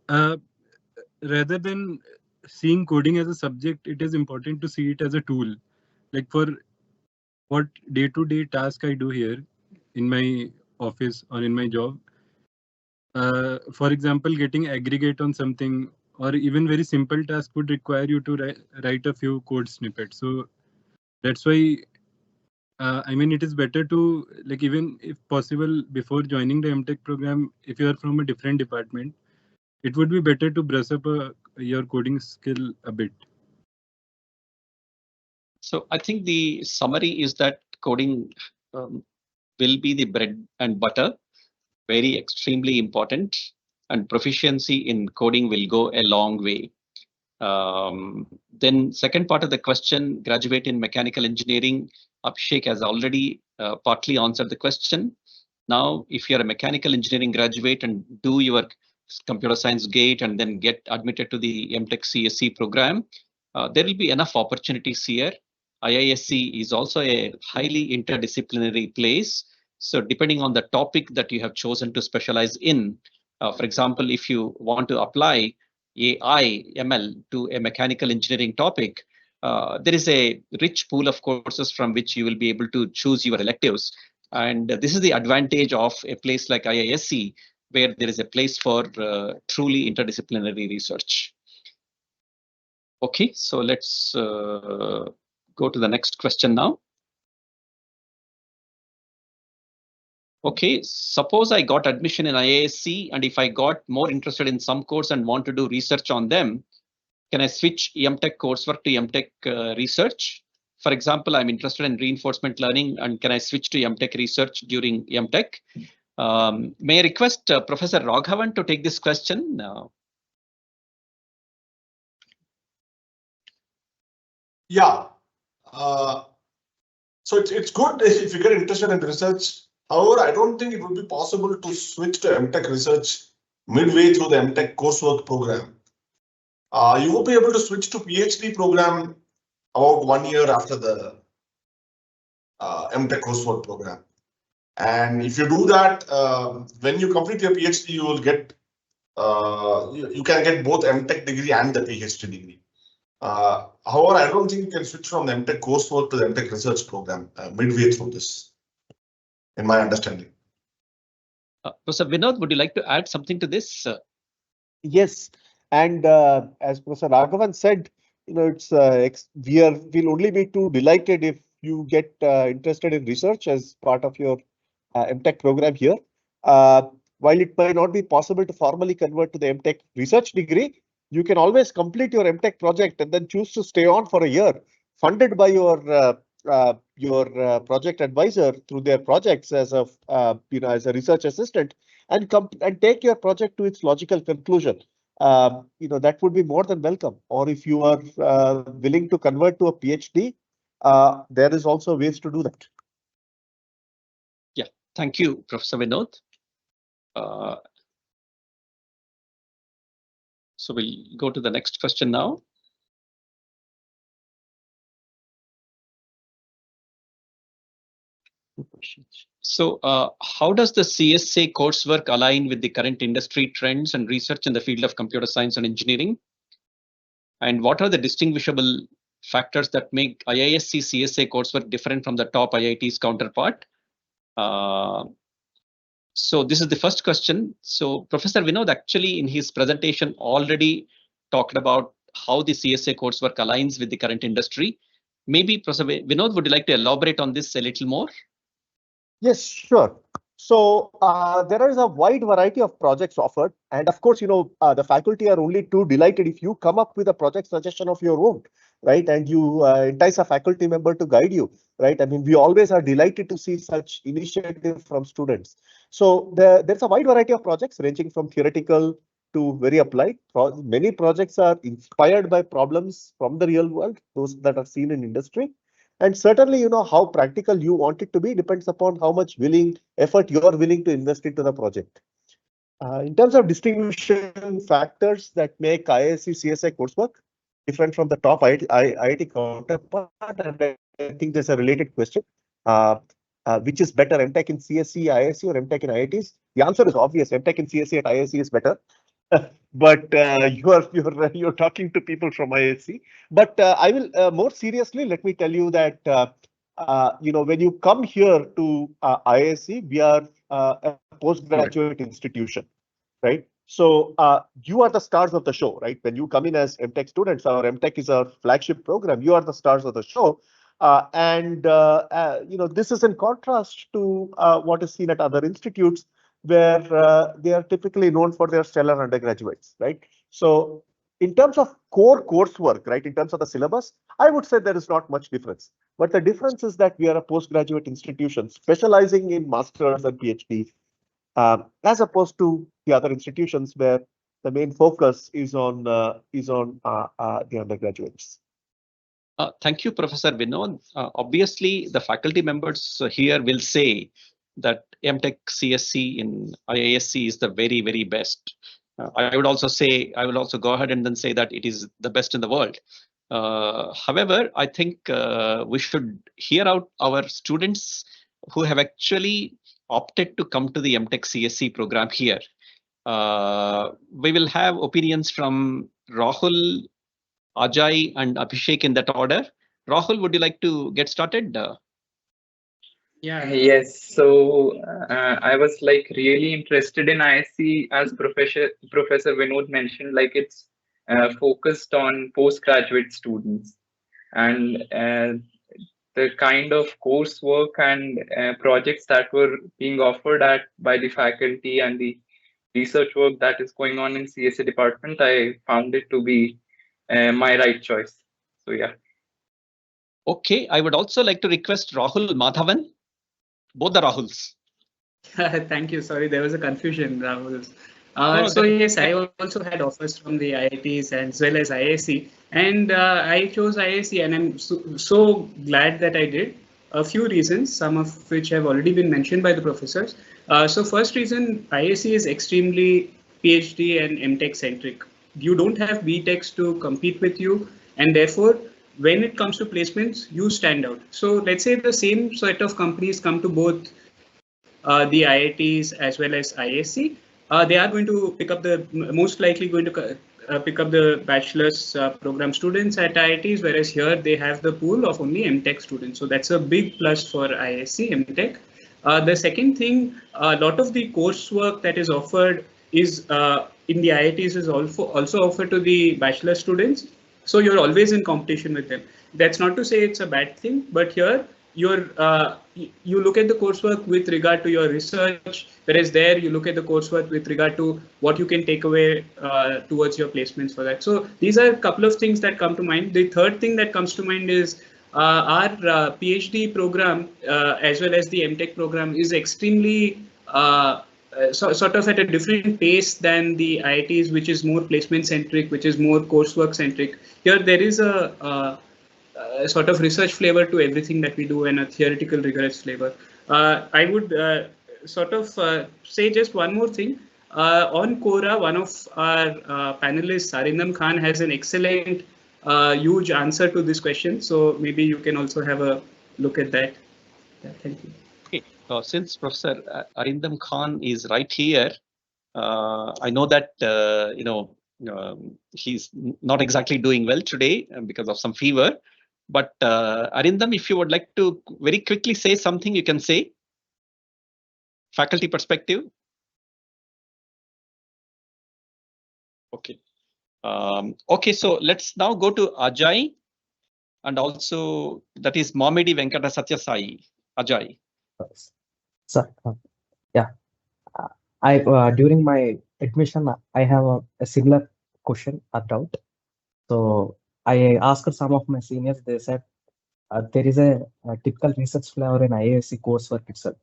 rather than seeing coding as a subject, it is important to see it as a tool. Like for what day-to-day task I do here in my office or in my job. For example, getting aggregate on something or even very simple task would require you to write a few code snippets. So that's why I mean, it is better to, like, even if possible, before joining the MTech program, if you are from a different department, it would be better to brush up your coding skill a bit. So I think the summary is that coding will be the bread and butter, very extremely important, and proficiency in coding will go a long way. Then second part of the question, graduate in mechanical engineering, Abhishek has already partly answered the question. Now, if you're a mechanical engineering graduate and do your computer science gate and then get admitted to the MTech CSC program, there will be enough opportunities here. IISc is also a highly interdisciplinary place. So depending on the topic that you have chosen to specialize in, for example, if you want to apply AI, ML to a mechanical engineering topic, there is a rich pool of courses from which you will be able to choose your electives. And this is the advantage of a place like IISc, where there is a place for truly interdisciplinary research. Okay, so let's go to the next question now. Okay, suppose I got admission in IISc, and if I got more interested in some course and want to do research on them, can I switch MTech coursework to MTech research? For example, I'm interested in reinforcement learning, and can I switch to MTech research during MTech? May I request Professor Raghavan to take this question? Yeah. So it's good if you get interested in research. However, I don't think it would be possible to switch to MTech research midway through the MTech coursework program. You will be able to switch to PhD program about 1 year after the MTech coursework program. And if you do that, when you complete your PhD, you will get you can get both MTech degree and the PhD degree. However, I don't think you can switch from the MTech coursework to the MTech research program midway through this, in my understanding. Professor Vinod, would you like to add something to this? Yes, And as Professor Raghavan said, it's we'll only be too delighted if you get interested in research as part of your MTech program here. While it may not be possible to formally convert to the MTech research degree, you can always complete your MTech project and then choose to stay on for a year, funded by your project advisor through their projects as a as a research assistant, and take your project to its logical conclusion. That would be more than welcome. Or if you are willing to convert to a PhD, there is also ways to do that. Yeah, thank you, Professor Vinod. So we'll go to the next question now. So how does the CSA coursework align with the current industry trends and research in the field of computer science and engineering? And what are the distinguishable factors that make IISc CSA coursework different from the top IIT's counterpart? So this is the first question. So Professor Vinod actually in his presentation already talked about how the CSA coursework aligns with the current industry. Maybe Professor Vinod, would you like to elaborate on this a little more? Yes, sure. So there is a wide variety of projects offered. And of course, the faculty are only too delighted if you come up with a project suggestion of your own, right? And you entice a faculty member to guide you, right? I mean, we always are delighted to see such initiative from students. So there's a wide variety of projects ranging from theoretical to very applied. Many projects are inspired by problems from the real world, those that are seen in industry. And certainly, how practical you want it to be depends upon how much effort you're willing to invest into the project. In terms of distinguishing factors that make IISc CSA coursework different from the top IIT counterpart, and I think there's a related question. Which is better, MTech in CSE, IISc, or MTech in IITs? The answer is obvious. MTech in CSE at IISc is better. But you're talking to people from IISc. But I will more seriously, let me tell you that when you come here to IISc, we are a postgraduate institution, right? So you are the stars of the show, right? When you come in as MTech students, our MTech is our flagship program. You are the stars of the show. This is in contrast to what is seen at other institutes, where they are typically known for their stellar undergraduates, right? So in terms of core coursework, right, in terms of the syllabus, I would say there is not much difference. But the difference is that we are a postgraduate institution specializing in masters and PhDs, as opposed to the other institutions where the main focus is on the undergraduates. Thank you, Professor Vinod. Obviously, the faculty members here will say that MTech CSC in IISc is the very, very best. I would also go ahead and then say that it is the best in the world. However, I think we should hear out our students who have actually opted to come to the MTech CSC program here. We will have opinions from Rahul, Ajay, and Abhishek in that order. Rahul, would you like to get started? Yes. So I was really interested in IISc, as Professor Vinod mentioned. It's focused on postgraduate students, and the kind of coursework and projects that were being offered by the faculty and the research work that is going on in CSA department, I found it to be my right choice. So yeah. Okay, I would also like to request Rahul Madhavan, both the Rahuls. Thank you. Sorry, there was a confusion, Rahul. Yes, I also had offers from the IITs as well as IISc, and I chose IISc, and I'm so glad that I did. A few reasons, some of which have already been mentioned by the professors. So first reason, IISc is extremely PhD and MTech centric. You don't have BTechs to compete with you, and therefore, when it comes to placements, you stand out. So let's say the same set of companies come to both the IITs as well as IISc. They are going to pick up most likely going to pick up the bachelor's program students at IITs, whereas here they have the pool of only MTech students. So that's a big plus for IISc MTech. The second thing, a lot of the coursework that is offered is in the IITs is also offered to the bachelor students. So you're always in competition with them. That's not to say it's a bad thing, but here you look at the coursework with regard to your research, whereas there you look at the coursework with regard to what you can take away towards your placements for that. So these are a couple of things that come to mind. The third thing that comes to mind is our PhD program as well as the MTech program is extremely sort of at a different pace than the IITs, which is more placement centric, which is more coursework centric. Here there is a sort of research flavor to everything that we do and a theoretical rigorous flavor. I would sort of say just one more thing. On Quora, one of our panelists, Arindam Khan, has an excellent, huge answer to this question. So maybe you can also have a look at that. Yeah, thank you. Okay, since Professor Arindam Khan is right here, I know that he's not exactly doing well today because of some fever. But Arindam, if you would like to very quickly say something, you can say. Faculty perspective. Okay. Okay, so let's now go to Ajay, and also that is Mamedi Venkata Satyasai. Ajay. Sir, yeah. During my admission, I have a similar question or doubt. So I asked some of my seniors. They said there is a typical research flavor in IISc coursework itself.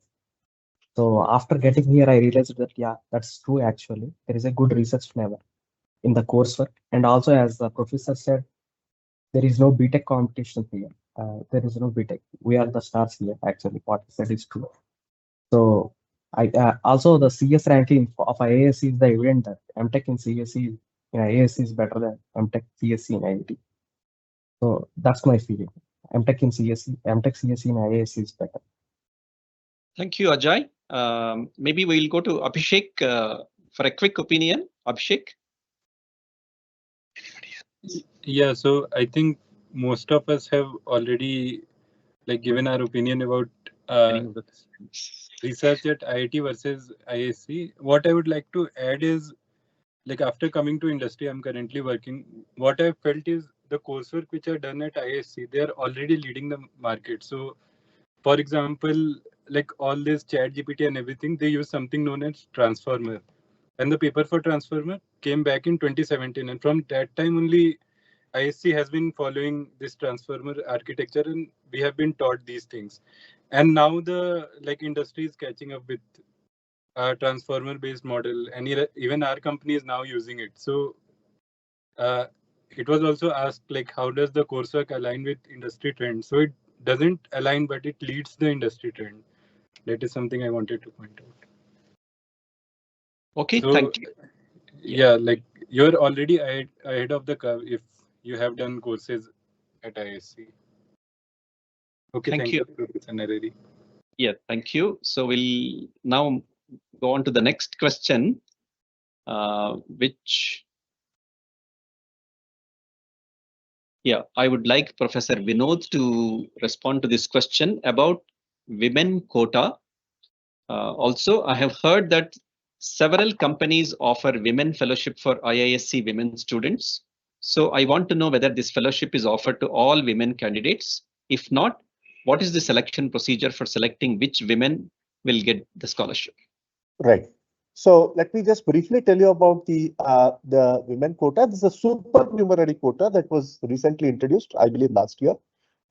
So after getting here, I realized that yeah, that's true. Actually, there is a good research flavor in the coursework, and also as the professor said, there is no BTech competition here. There is no BTech. We are the stars here. Actually, what he said is true. So I also the CS ranking of IISc is the evident that MTech in CSE in IISc is better than MTech CSE in IIT. So that's my feeling. MTech in CSE, MTech CSE in IISc is better. Thank you, Ajay. Maybe we'll go to Abhishek for a quick opinion. Abhishek. Yeah, so I think most of us have already given our opinion about research at IIT versus IISc. What I would like to add is, after coming to industry, I'm currently working. What I felt is the coursework which are done at IISc, they are already leading the market. So, for example, all this chat GPT and everything, they use something known as transformer. And the paper for transformer came back in 2017. And from that time only, IISc has been following this transformer architecture, and we have been taught these things. And now the industry is catching up with a transformer based model, and even our company is now using it. So it was also asked how does the coursework align with industry trends? So it doesn't align, but it leads the industry trend. That is something I wanted to point out. Okay, so, thank you. Yeah, you're already ahead of the curve if you have done courses at IISc. Okay, thank you, Professor Naredi. Yeah, thank you. So we'll now go on to the next question, which I would like Professor Vinod to respond to this question about women quota. Also, I have heard that several companies offer women fellowship for IISc women students. So I want to know whether this fellowship is offered to all women candidates. If not, what is the selection procedure for selecting which women will get the scholarship? Right. So let me just briefly tell you about the women quota. This is a supernumerary quota that was recently introduced, I believe, last year.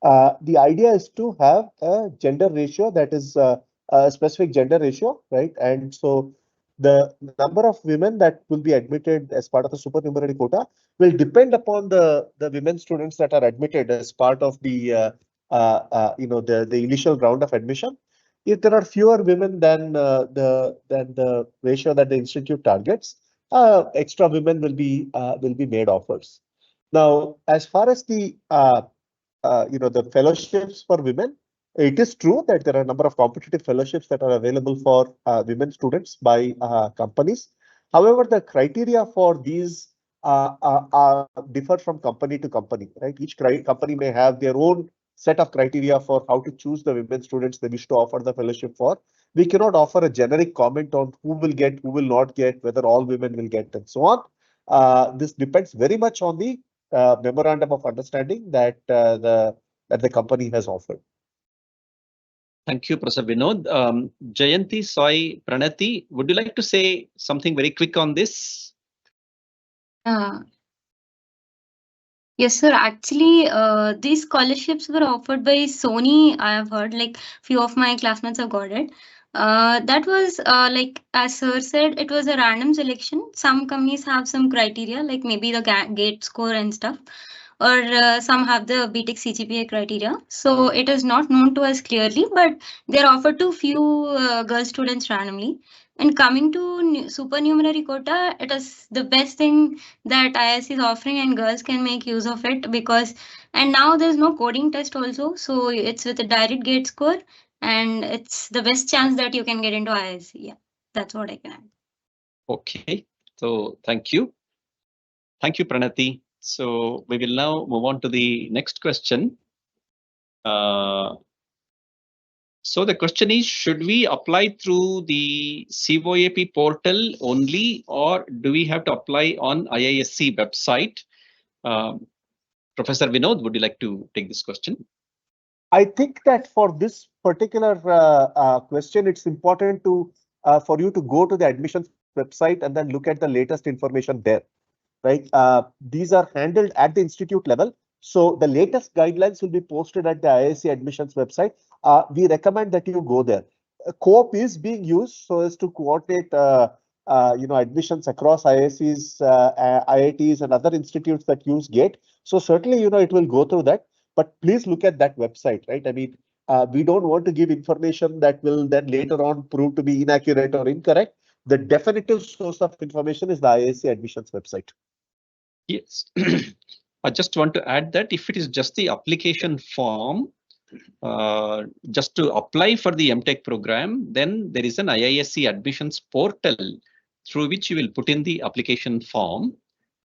The idea is to have a gender ratio that is a specific gender ratio, right? And so the number of women that will be admitted as part of the supernumerary quota will depend upon the women students that are admitted as part of the the initial round of admission. If there are fewer women than the ratio that the institute targets, extra women will be made offers. Now, as far as the the fellowships for women, it is true that there are a number of competitive fellowships that are available for women students by companies. However, the criteria for these differ from company to company, right? Each company may have their own set of criteria for how to choose the women students they wish to offer the fellowship for. we cannot offer a generic comment on who will get, who will not get, whether all women will get, and so on. This depends very much on the memorandum of understanding that the company has offered. Thank you, Professor Vinod. Jayanti, Sai, Pranati, would you like to say something very quick on this? Yes, sir. Actually, these scholarships were offered by Sony. I have heard like few of my classmates have got it. That was like as sir said, it was a random selection. Some companies have some criteria, like maybe the gate score and stuff, or some have the BTech CGPA criteria. So it is not known to us clearly, but they're offered to few girl students randomly. And coming to supernumerary quota, it is the best thing that IISc is offering, and girls can make use of it because, and now there's no coding test also, so it's with a direct gate score, and it's the best chance that you can get into IISc. Yeah, that's what I can add. Okay, so thank you. Thank you, Pranati. So we will now move on to the next question. So the question is, should we apply through the COAP portal only, or do we have to apply on IISc website? Professor Vinod, would you like to take this question? I think that for this particular question, it's important to for you to go to the admissions website and then look at the latest information there, right? These are handled at the institute level. So the latest guidelines will be posted at the IISc admissions website. We recommend that you go there. COAP is being used so as to coordinate admissions across IIScs, IITs and other institutes that use GATE. So certainly, it will go through that. But please look at that website, right? I mean, we don't want to give information that will then later on prove to be inaccurate or incorrect. The definitive source of information is the IISc admissions website. Yes. I just want to add that if it is just the application form, just to apply for the MTech program, then there is an IISc admissions portal through which you will put in the application form.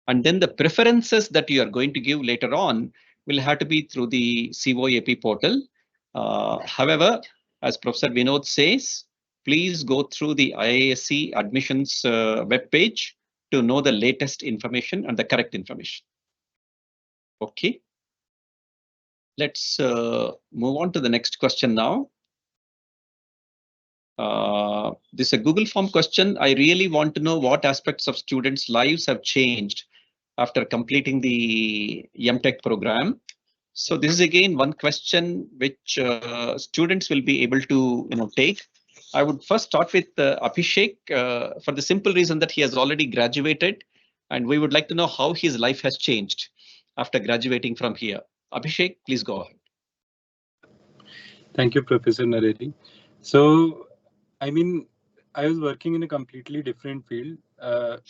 And then the preferences that you are going to give later on will have to be through the COAP portal. However, as Professor Vinod says, please go through the IISc admissions webpage to know the latest information and the correct information. Okay. Let's move on to the next question now. This is a Google form question. I really want to know what aspects of students' lives have changed after completing the MTech program. So this is again one question which students will be able to take. I would first start with Abhishek for the simple reason that he has already graduated, and we would like to know how his life has changed after graduating from here. Abhishek, please go ahead. Thank you, Professor Naredi. So, I mean, I was working in a completely different field,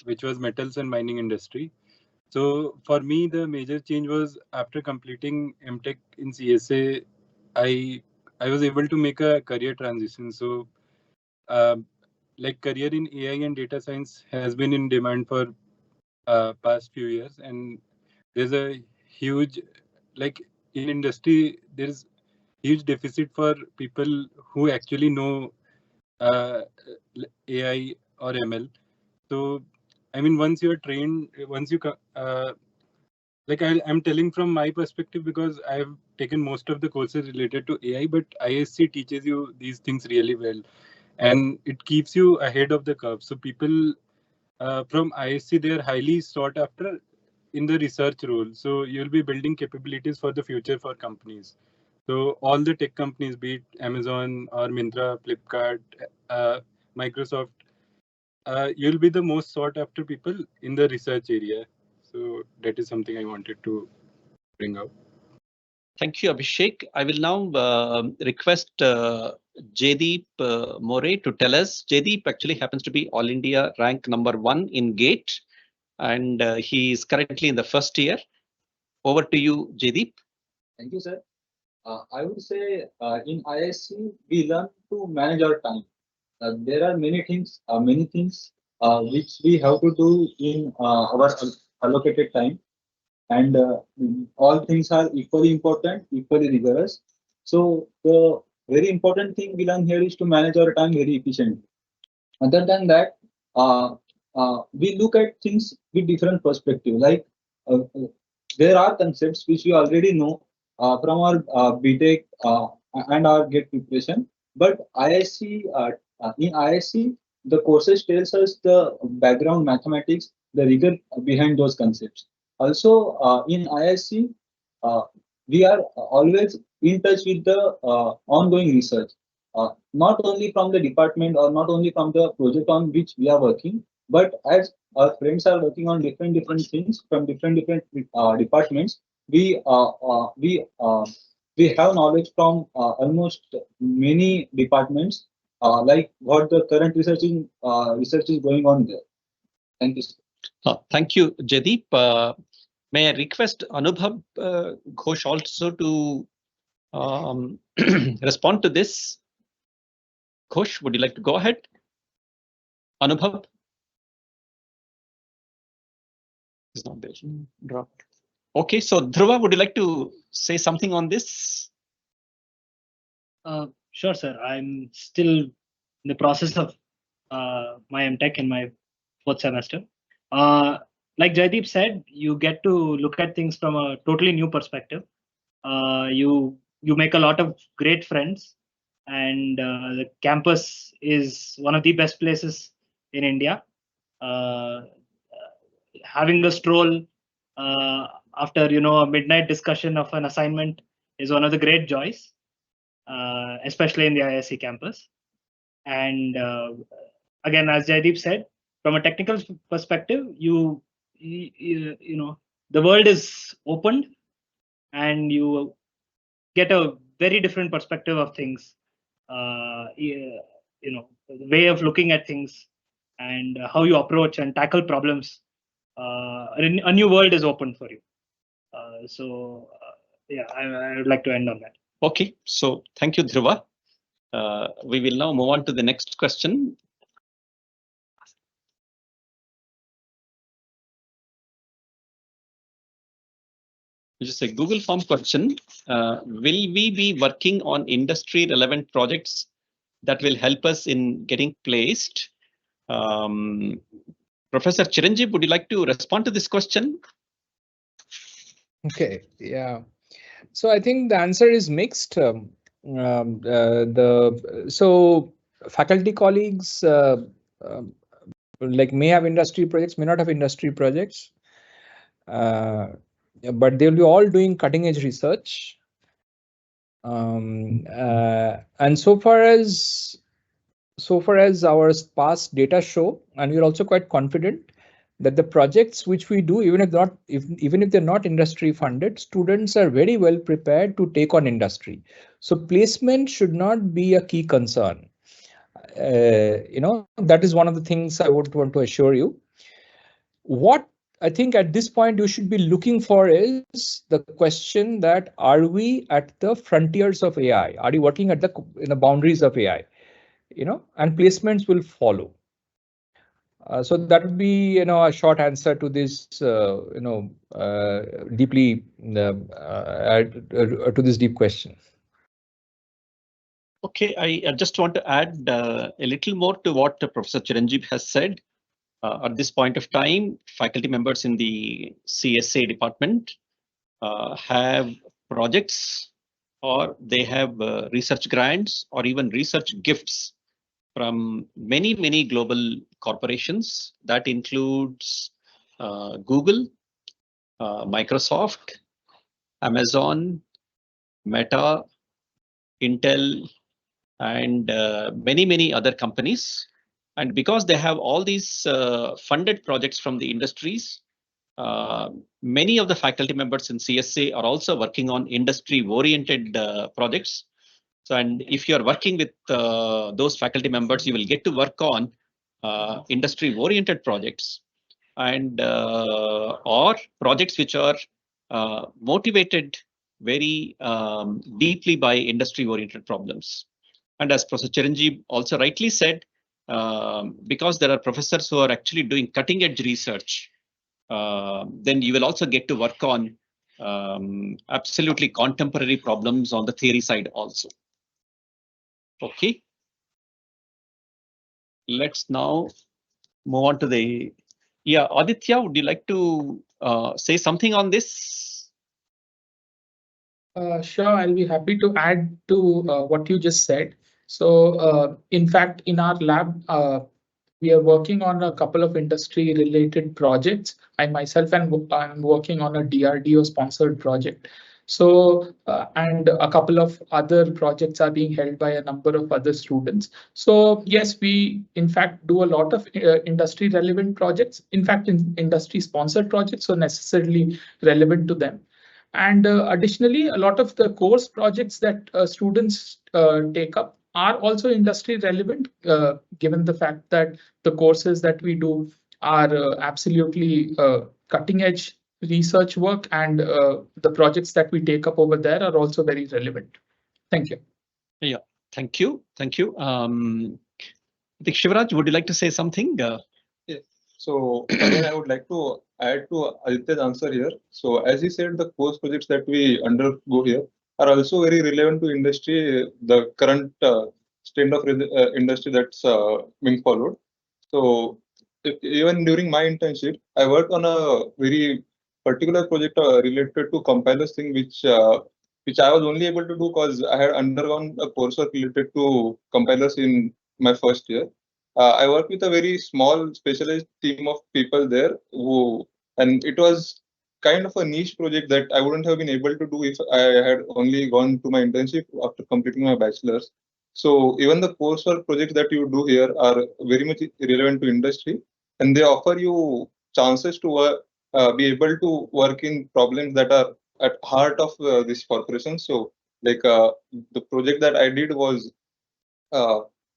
which was metals and mining industry. So for me, the major change was after completing MTech in CSA, I was able to make a career transition. So like career in AI and data science has been in demand for past few years, and there's a huge, like in industry, there's huge deficit for people who actually know AI or ML. So I mean, once you're trained, once you like I'm telling from my perspective because I've taken most of the courses related to AI, but IISc teaches you these things really well, and it keeps you ahead of the curve. So people from IISc, they are highly sought after in the research role. So you'll be building capabilities for the future for companies. So all the tech companies, be it Amazon or Myntra, Flipkart, Microsoft, you'll be the most sought after people in the research area. So that is something I wanted to bring out. Thank you, Abhishek. I will now request Jaideep More to tell us. Jaideep actually happens to be All India rank #1 in GATE, and he is currently in the first year. Over to you, Jaideep. Thank you, sir. I would say in IISc, we learn to manage our time. There are many things which we have to do in our allocated time, and all things are equally important, equally rigorous. So the very important thing we learn here is to manage our time very efficiently. Other than that, we look at things with different perspective. Like there are concepts which we already know from our BTech and our GATE preparation, but in IISc, the courses tells us the background mathematics, the rigor behind those concepts. Also, in IISc, we are always in touch with the ongoing research, not only from the department or not only from the project on which we are working, but as our friends are working on different things from different departments, we have knowledge from almost many departments, like what the current research is going on there. Thank you. Thank you, Jaideep. May I request Anubhav Ghosh also to respond to this? Ghosh, would you like to go ahead? Anubhav? He's not there. Dropped. Okay, so Dhruva, would you like to say something on this? Sure, sir. I'm still in the process of my MTech in my 4th semester. Like Jaideep said, you get to look at things from a totally new perspective. You make a lot of great friends, and the campus is one of the best places in India. Having a stroll after a midnight discussion of an assignment is one of the great joys, especially in the IISc campus. And again, as Jaideep said, from a technical perspective, you know the world is opened, and you get a very different perspective of things. The way of looking at things and how you approach and tackle problems. A new world is open for you. Yeah, I would like to end on that. Okay, so thank you, Dhruva. We will now move on to the next question. Which is a Google Form question. Will we be working on industry relevant projects that will help us in getting placed? Professor Chiranjeev, would you like to respond to this question? Okay, yeah. So I think the answer is mixed. So faculty colleagues like may have industry projects, may not have industry projects, but they'll be all doing cutting edge research. And so far as our past data show, and we're also quite confident that the projects which we do, even if they're not industry funded, students are very well prepared to take on industry. So placement should not be a key concern. That is one of the things I would want to assure you. What I think at this point you should be looking for is the question that, are we at the frontiers of AI? Are you working at in the boundaries of AI? And placements will follow. So that would be, a short answer to this, deeply to this deep question. Okay, I just want to add a little more to what Professor Chiranjeev has said. At this point of time, faculty members in the CSA department have projects, or they have research grants, or even research gifts from many global corporations. That includes Google, Microsoft, Amazon, Meta, Intel, and many other companies. And because they have all these funded projects from the industries, many of the faculty members in CSA are also working on industry-oriented projects. So, and if you are working with those faculty members, you will get to work on industry-oriented projects, and or projects which are motivated very deeply by industry-oriented problems. And as Professor Chiranjeev also rightly said, because there are professors who are actually doing cutting-edge research, then you will also get to work on absolutely contemporary problems on the theory side also. Okay. Let's now move on to the, yeah, Aditya, would you like to say something on this? Sure, I'll be happy to add to what you just said. So, in fact, in our lab, we are working on a couple of industry-related projects. I myself am working on a DRDO-sponsored project. So, and a couple of other projects are being held by a number of other students. So, yes, we in fact do a lot of industry-relevant projects. In fact, in industry-sponsored projects, so necessarily relevant to them. And additionally, a lot of the course projects that students take up are also industry relevant, given the fact that the courses that we do are absolutely cutting edge research work, and the projects that we take up over there are also very relevant. Thank you. Yeah, thank you. Thank you. I think Shivraj, would you like to say something? Yeah. So again, I would like to add to Aditya's answer here. So as he said, the course projects that we undergo here are also very relevant to industry, the current state of industry that's being followed. So even during my internship, I worked on a very particular project related to compilers thing, which I was only able to do because I had undergone a coursework related to compilers in my first year. I worked with a very small specialized team of people there and it was kind of a niche project that I wouldn't have been able to do if I had only gone to my internship after completing my bachelor's. So even the coursework projects that you do here are very much relevant to industry, and they offer you chances to be able to work in problems that are at heart of this corporation. So like the project that I did was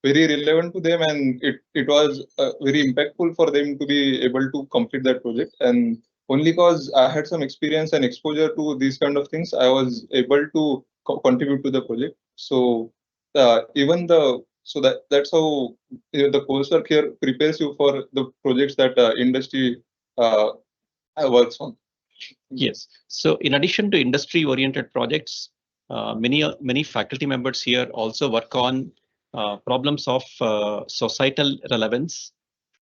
very relevant to them, and it was very impactful for them to be able to complete that project. And only because I had some experience and exposure to these kind of things, I was able to contribute to the project. So that's how the coursework here prepares you for the projects that industry works on. Yes. So in addition to industry-oriented projects, many faculty members here also work on problems of societal relevance.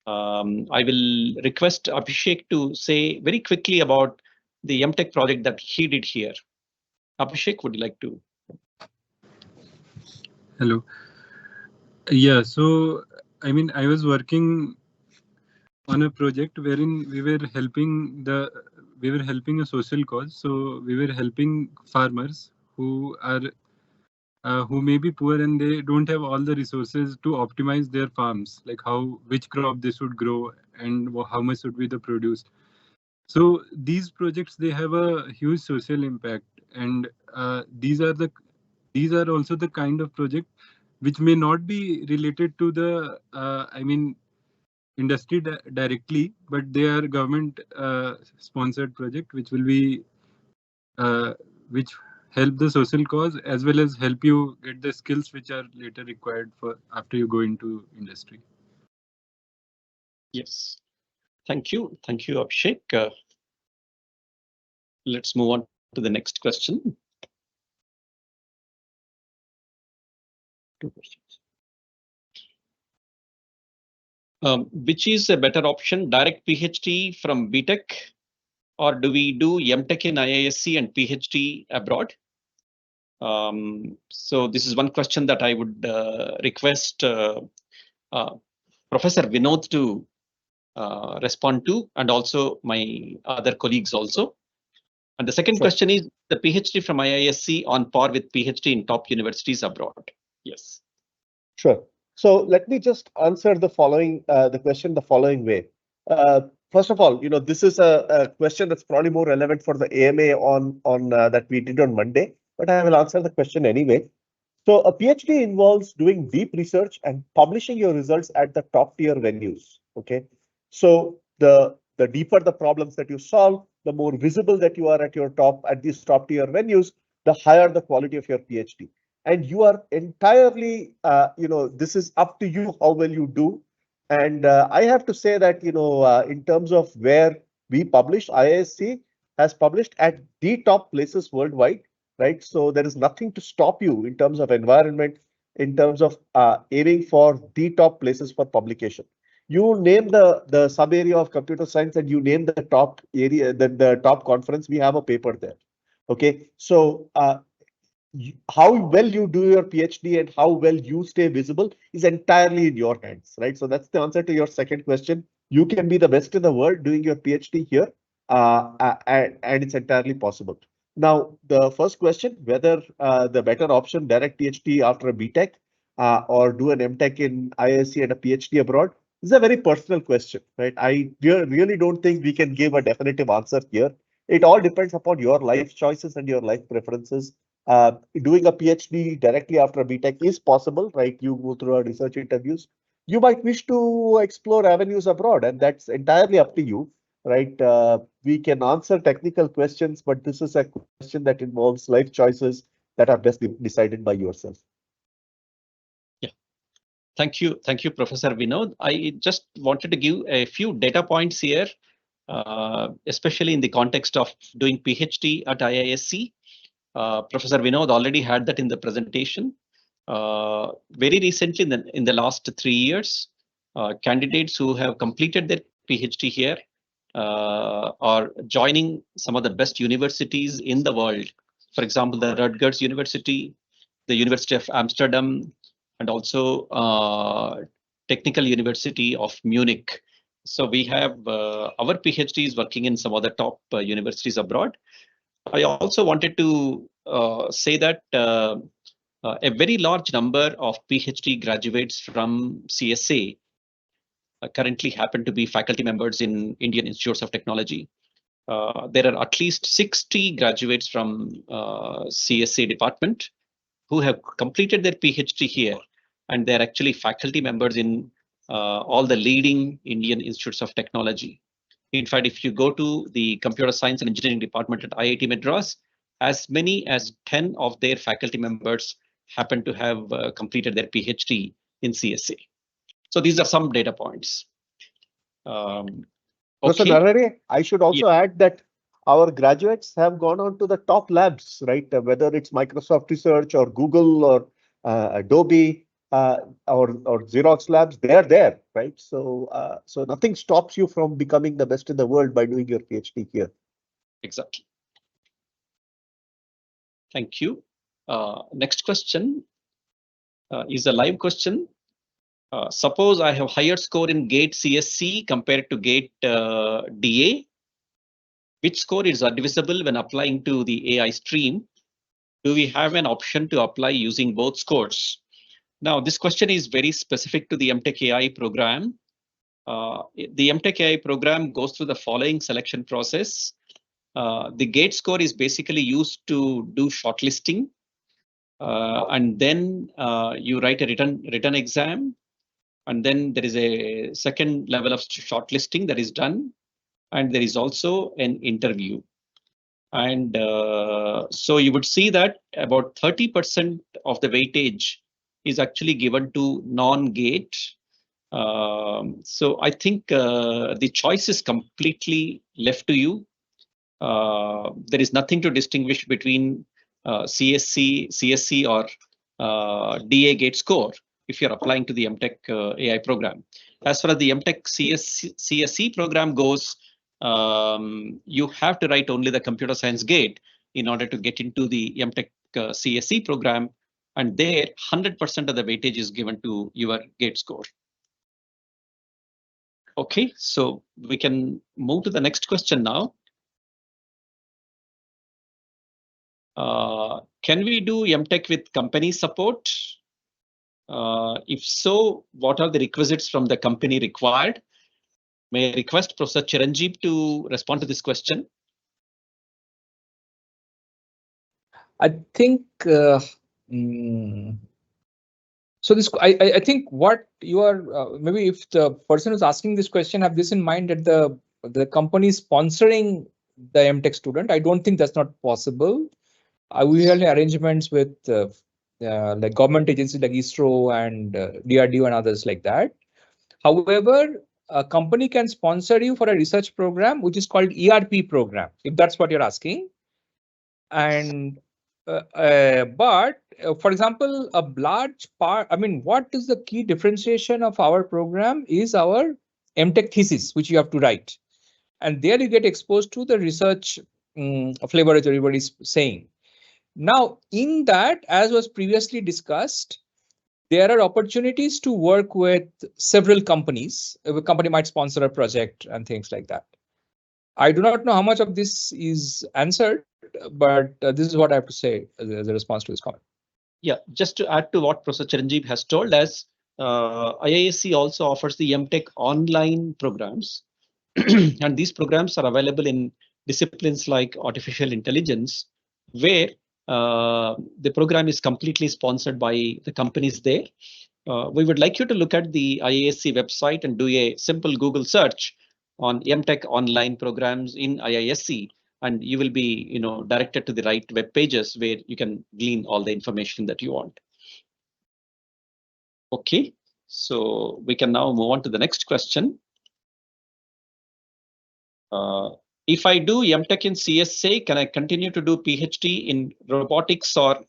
I will request Abhishek to say very quickly about the MTech project that he did here. Abhishek, would you like to? Hello. Yeah, so I mean, I was working on a project wherein we were helping a social cause. So we were helping farmers who are who may be poor and they don't have all the resources to optimize their farms, like which crop they should grow and how much should be the produce. So these projects, they have a huge social impact, and these are also the kind of project which may not be related to the industry directly, but they are government sponsored project which will be which help the social cause as well as help you get the skills which are later required for after you go into industry. Yes. Thank you. Thank you, Abhishek. Let's move on to the next question. Two questions. Which is a better option, direct PhD from BTech, or do we do MTech in IISc and PhD abroad? So this is one question that I would request Professor Vinod to respond to, and also my other colleagues also. And the second question is the PhD from IISc on par with PhD in top universities abroad. Yes. Sure. So let me just answer the following the question the following way. First of all, this is a question that's probably more relevant for the AMA on that we did on Monday, but I will answer the question anyway. So a PhD involves doing deep research and publishing your results at the top tier venues. Okay. So the deeper the problems that you solve, the more visible that you are at these top tier venues, the higher the quality of your PhD. And you are entirely, this is up to you how well you do. And I have to say that, in terms of where we publish, IISc has published at the top places worldwide, right? So there is nothing to stop you in terms of environment, in terms of aiming for the top places for publication. You name the sub area of computer science and you name the top area, the top conference, we have a paper there. Okay, so how well you do your PhD and how well you stay visible is entirely in your hands, right? So that's the answer to your second question. You can be the best in the world doing your PhD here, and it's entirely possible. Now, the first question, whether the better option, direct PhD after a BTech or do an MTech in IISc and a PhD abroad, is a very personal question, right? I really don't think we can give a definitive answer here. It all depends upon your life choices and your life preferences. Doing a PhD directly after a BTech is possible, right? You go through our research interviews. You might wish to explore avenues abroad, and that's entirely up to you, right? We can answer technical questions, but this is a question that involves life choices that are best decided by yourself. Yeah, thank you, Professor Vinod. I just wanted to give a few data points here, especially in the context of doing PhD at IISc. Professor Vinod already had that in the presentation. Very recently, in the last 3 years, candidates who have completed their PhD here are joining some of the best universities in the world. For example, the Rutgers University, the University of Amsterdam, and also Technical University of Munich. So we have our PhDs working in some of the top universities abroad. I also wanted to say that a very large number of PhD graduates from CSA currently happen to be faculty members in Indian Institutes of Technology. There are at least 60 graduates from CSA Department who have completed their PhD here, and they're actually faculty members in all the leading Indian Institutes of Technology. In fact, if you go to the Computer Science and Engineering Department at IIT Madras, as many as 10 of their faculty members happen to have completed their PhD in CSA. So these are some data points. Professor Narare, I should also add that our graduates have gone on to the top labs, right? Whether it's Microsoft Research or Google or Adobe or Xerox Labs, they are there, right? So, so nothing stops you from becoming the best in the world by doing your PhD here. Exactly. Thank you. Next question is a live question. Suppose I have higher score in GATE CSC compared to GATE DA. Which score is divisible when applying to the AI stream? Do we have an option to apply using both scores? Now, this question is very specific to the MTech AI program. The MTech AI program goes through the following selection process. The GATE score is basically used to do shortlisting, and then you write a written exam, and then there is a second level of shortlisting that is done, and there is also an interview. And so you would see that about 30% of the weightage is actually given to non-GATE. So I think the choice is completely left to you. There is nothing to distinguish between CSC or DA GATE score if you're applying to the MTech AI program. As far as the MTech CSC program goes, you have to write only the computer science GATE in order to get into the MTech CSC program, and there 100% of the weightage is given to your GATE score. Okay, so we can move to the next question now. Can we do MTech with company support? If so, what are the requisites from the company required? May I request Professor Chiranjeev to respond to this question? I think so. This I think what you are maybe if the person who's asking this question have this in mind that the company is sponsoring the MTech student. I don't think that's not possible. We have arrangements with like government agencies like ISRO and DRDO and others like that. However, a company can sponsor you for a research program which is called ERP program, if that's what you're asking. And But for example, a large part, I mean, what is the key differentiation of our program is our MTech thesis, which you have to write. And there you get exposed to the research flavor, as everybody's saying. Now, in that, as was previously discussed, there are opportunities to work with several companies. A company might sponsor a project and things like that. I do not know how much of this is answered, but this is what I have to say as a response to this comment. Yeah, just to add to what Professor Chiranjeev has told us, IISc also offers the MTech online programs. And these programs are available in disciplines like artificial intelligence, where the program is completely sponsored by the companies there. We would like you to look at the IISc website and do a simple Google search on MTech online programs in IISc, and you will be, directed to the right web pages where you can glean all the information that you want. Okay, so we can now move on to the next question. If I do MTech in CSA, can I continue to do PhD in robotics or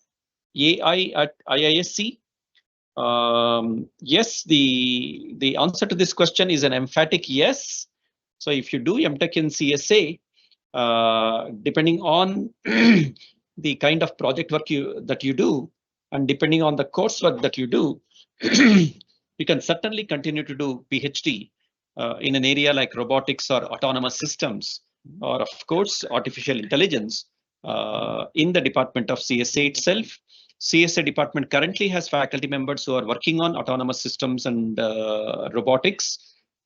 AI at IISc? Yes, the answer to this question is an emphatic yes. So if you do MTech in CSA, depending on the kind of project work that you do, and depending on the coursework that you do, you can certainly continue to do PhD in an area like robotics or autonomous systems, or of course, artificial intelligence in the department of CSA itself. CSA department currently has faculty members who are working on autonomous systems and robotics,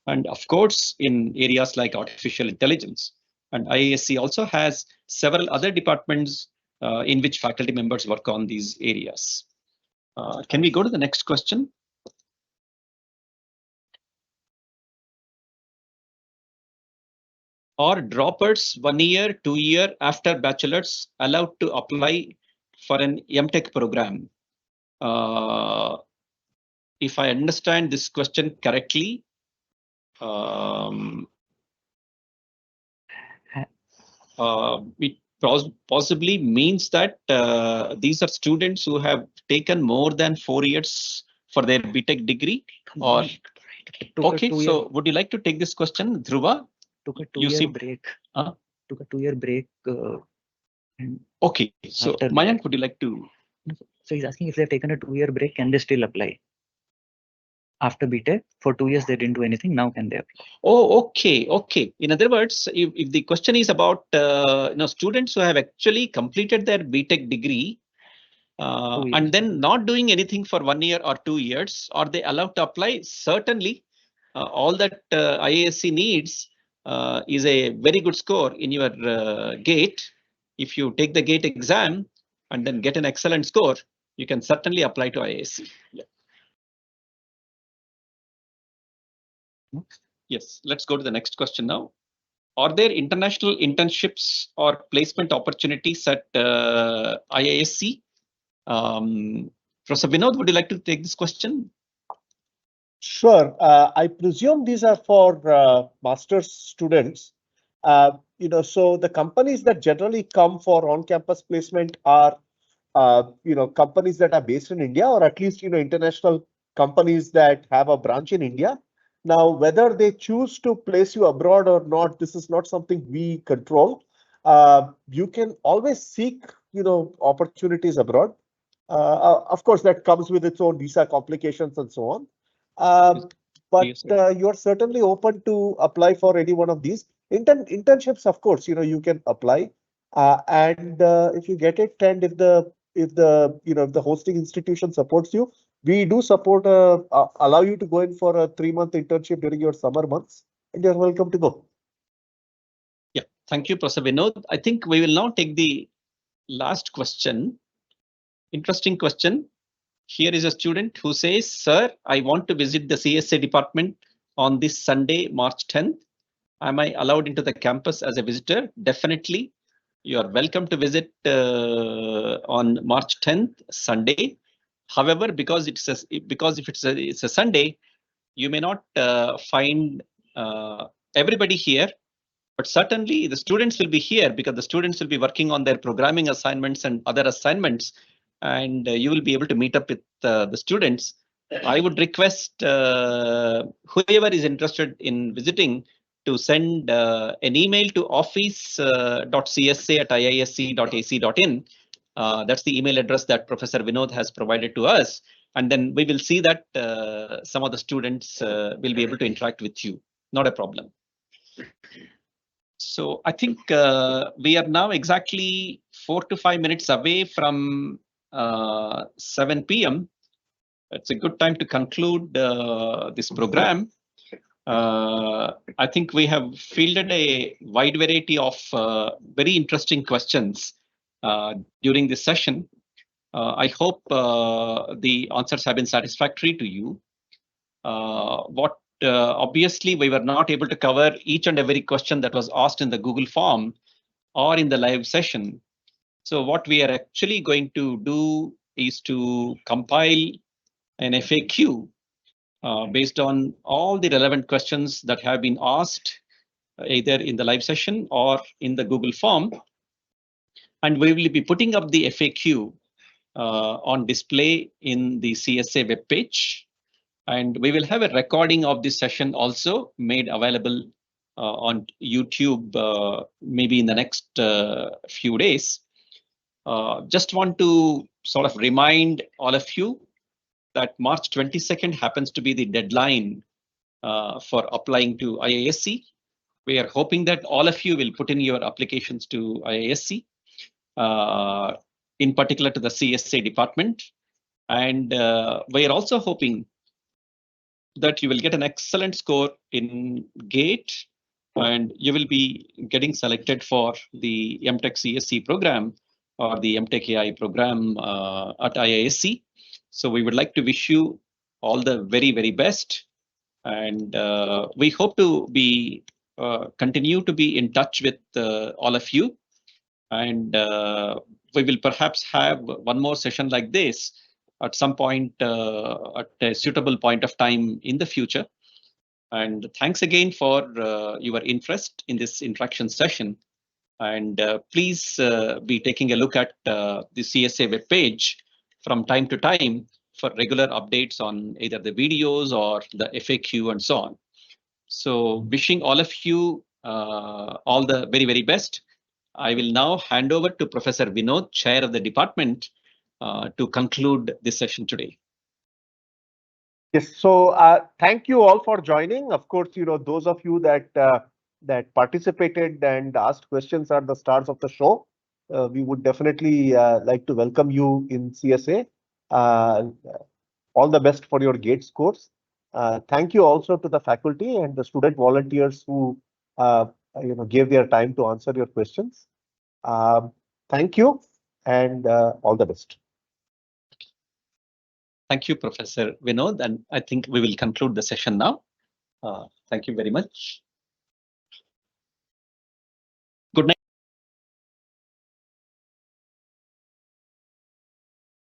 and of course, in areas like artificial intelligence. And IISc also has several other departments in which faculty members work on these areas. Can we go to the next question? Are droppers 1 year, 2 year after bachelor's allowed to apply for an MTech program? If I understand this question correctly, it possibly means that these are students who have taken more than 4 years for their BTech degree. Or okay, so would you like to take this question, Dhruva? Took a 2-year break. Took a 2-year break. Okay, so Mayank, would you like to? So he's asking if they've taken a 2-year break, can they still apply? After BTech, for 2 years they didn't do anything. Now can they apply? Oh, okay. In other words, if the question is about students who have actually completed their BTech degree and then not doing anything for 1 year or 2 years, are they allowed to apply? Certainly. All that IISc needs is a very good score in your GATE. If you take the GATE exam and then get an excellent score, you can certainly apply to IISc. Yeah. Yes, let's go to the next question now. Are there international internships or placement opportunities at IISc? Professor Vinod, would you like to take this question? Sure. I presume these are for master's students. So the companies that generally come for on-campus placement are, companies that are based in India, or at least, international companies that have a branch in India. Now, whether they choose to place you abroad or not, this is not something we control. You can always seek, opportunities abroad. Of course, that comes with its own visa complications and so on. But you're certainly open to apply for any one of these internships. Of course, you can apply, and if you get it, and if the hosting institution supports you, we do support allow you to go in for a 3-month internship during your summer months, and you're welcome to go. Yeah, thank you, Professor Vinod. I think we will now take the last question. Interesting question. Here is a student who says, sir, I want to visit the CSA department on this Sunday, March 10th. Am I allowed into the campus as a visitor? Definitely. You are welcome to visit on March 10th, Sunday. However, because if it's a Sunday, you may not find everybody here. But certainly the students will be here because the students will be working on their programming assignments and other assignments, and you will be able to meet up with the students. I would request whoever is interested in visiting to send an email to office.csa@iisc.ac.in. That's the email address that Professor Vinod has provided to us. And then we will see that some of the students will be able to interact with you. Not a problem. So I think we are now exactly 4 to 5 minutes away from 7 p.m. It's a good time to conclude this program. I think we have fielded a wide variety of very interesting questions during this session. I hope the answers have been satisfactory to you. Obviously, we were not able to cover each and every question that was asked in the Google form or in the live session. So what we are actually going to do is to compile an FAQ based on all the relevant questions that have been asked either in the live session or in the Google form. And we will be putting up the FAQ on display in the CSA webpage. And we will have a recording of this session also made available on YouTube maybe in the next few days. Just want to sort of remind all of you that March 22nd happens to be the deadline for applying to IISc. We are hoping that all of you will put in your applications to IISc, in particular to the CSA department. And we are also hoping that you will get an excellent score in GATE and you will be getting selected for the MTech CSC program or the MTech AI program at IISc. So we would like to wish you all the very, very best. And we hope to be continue to be in touch with all of you. And we will perhaps have one more session like this at some point at a suitable point of time in the future. And thanks again for your interest in this interaction session. And please be taking a look at the CSA webpage from time to time for regular updates on either the videos or the FAQ and so on. So wishing all of you all the very, very best. I will now hand over to Professor Vinod, Chair of the department, to conclude this session today. Yes, so thank you all for joining. Of course, those of you that that participated and asked questions are the stars of the show. We would definitely like to welcome you in CSA. All the best for your GATE scores. Thank you also to the faculty and the student volunteers who gave their time to answer your questions. Thank you and all the best. Thank you, Professor Vinod, and I think we will conclude the session now. Thank you very much.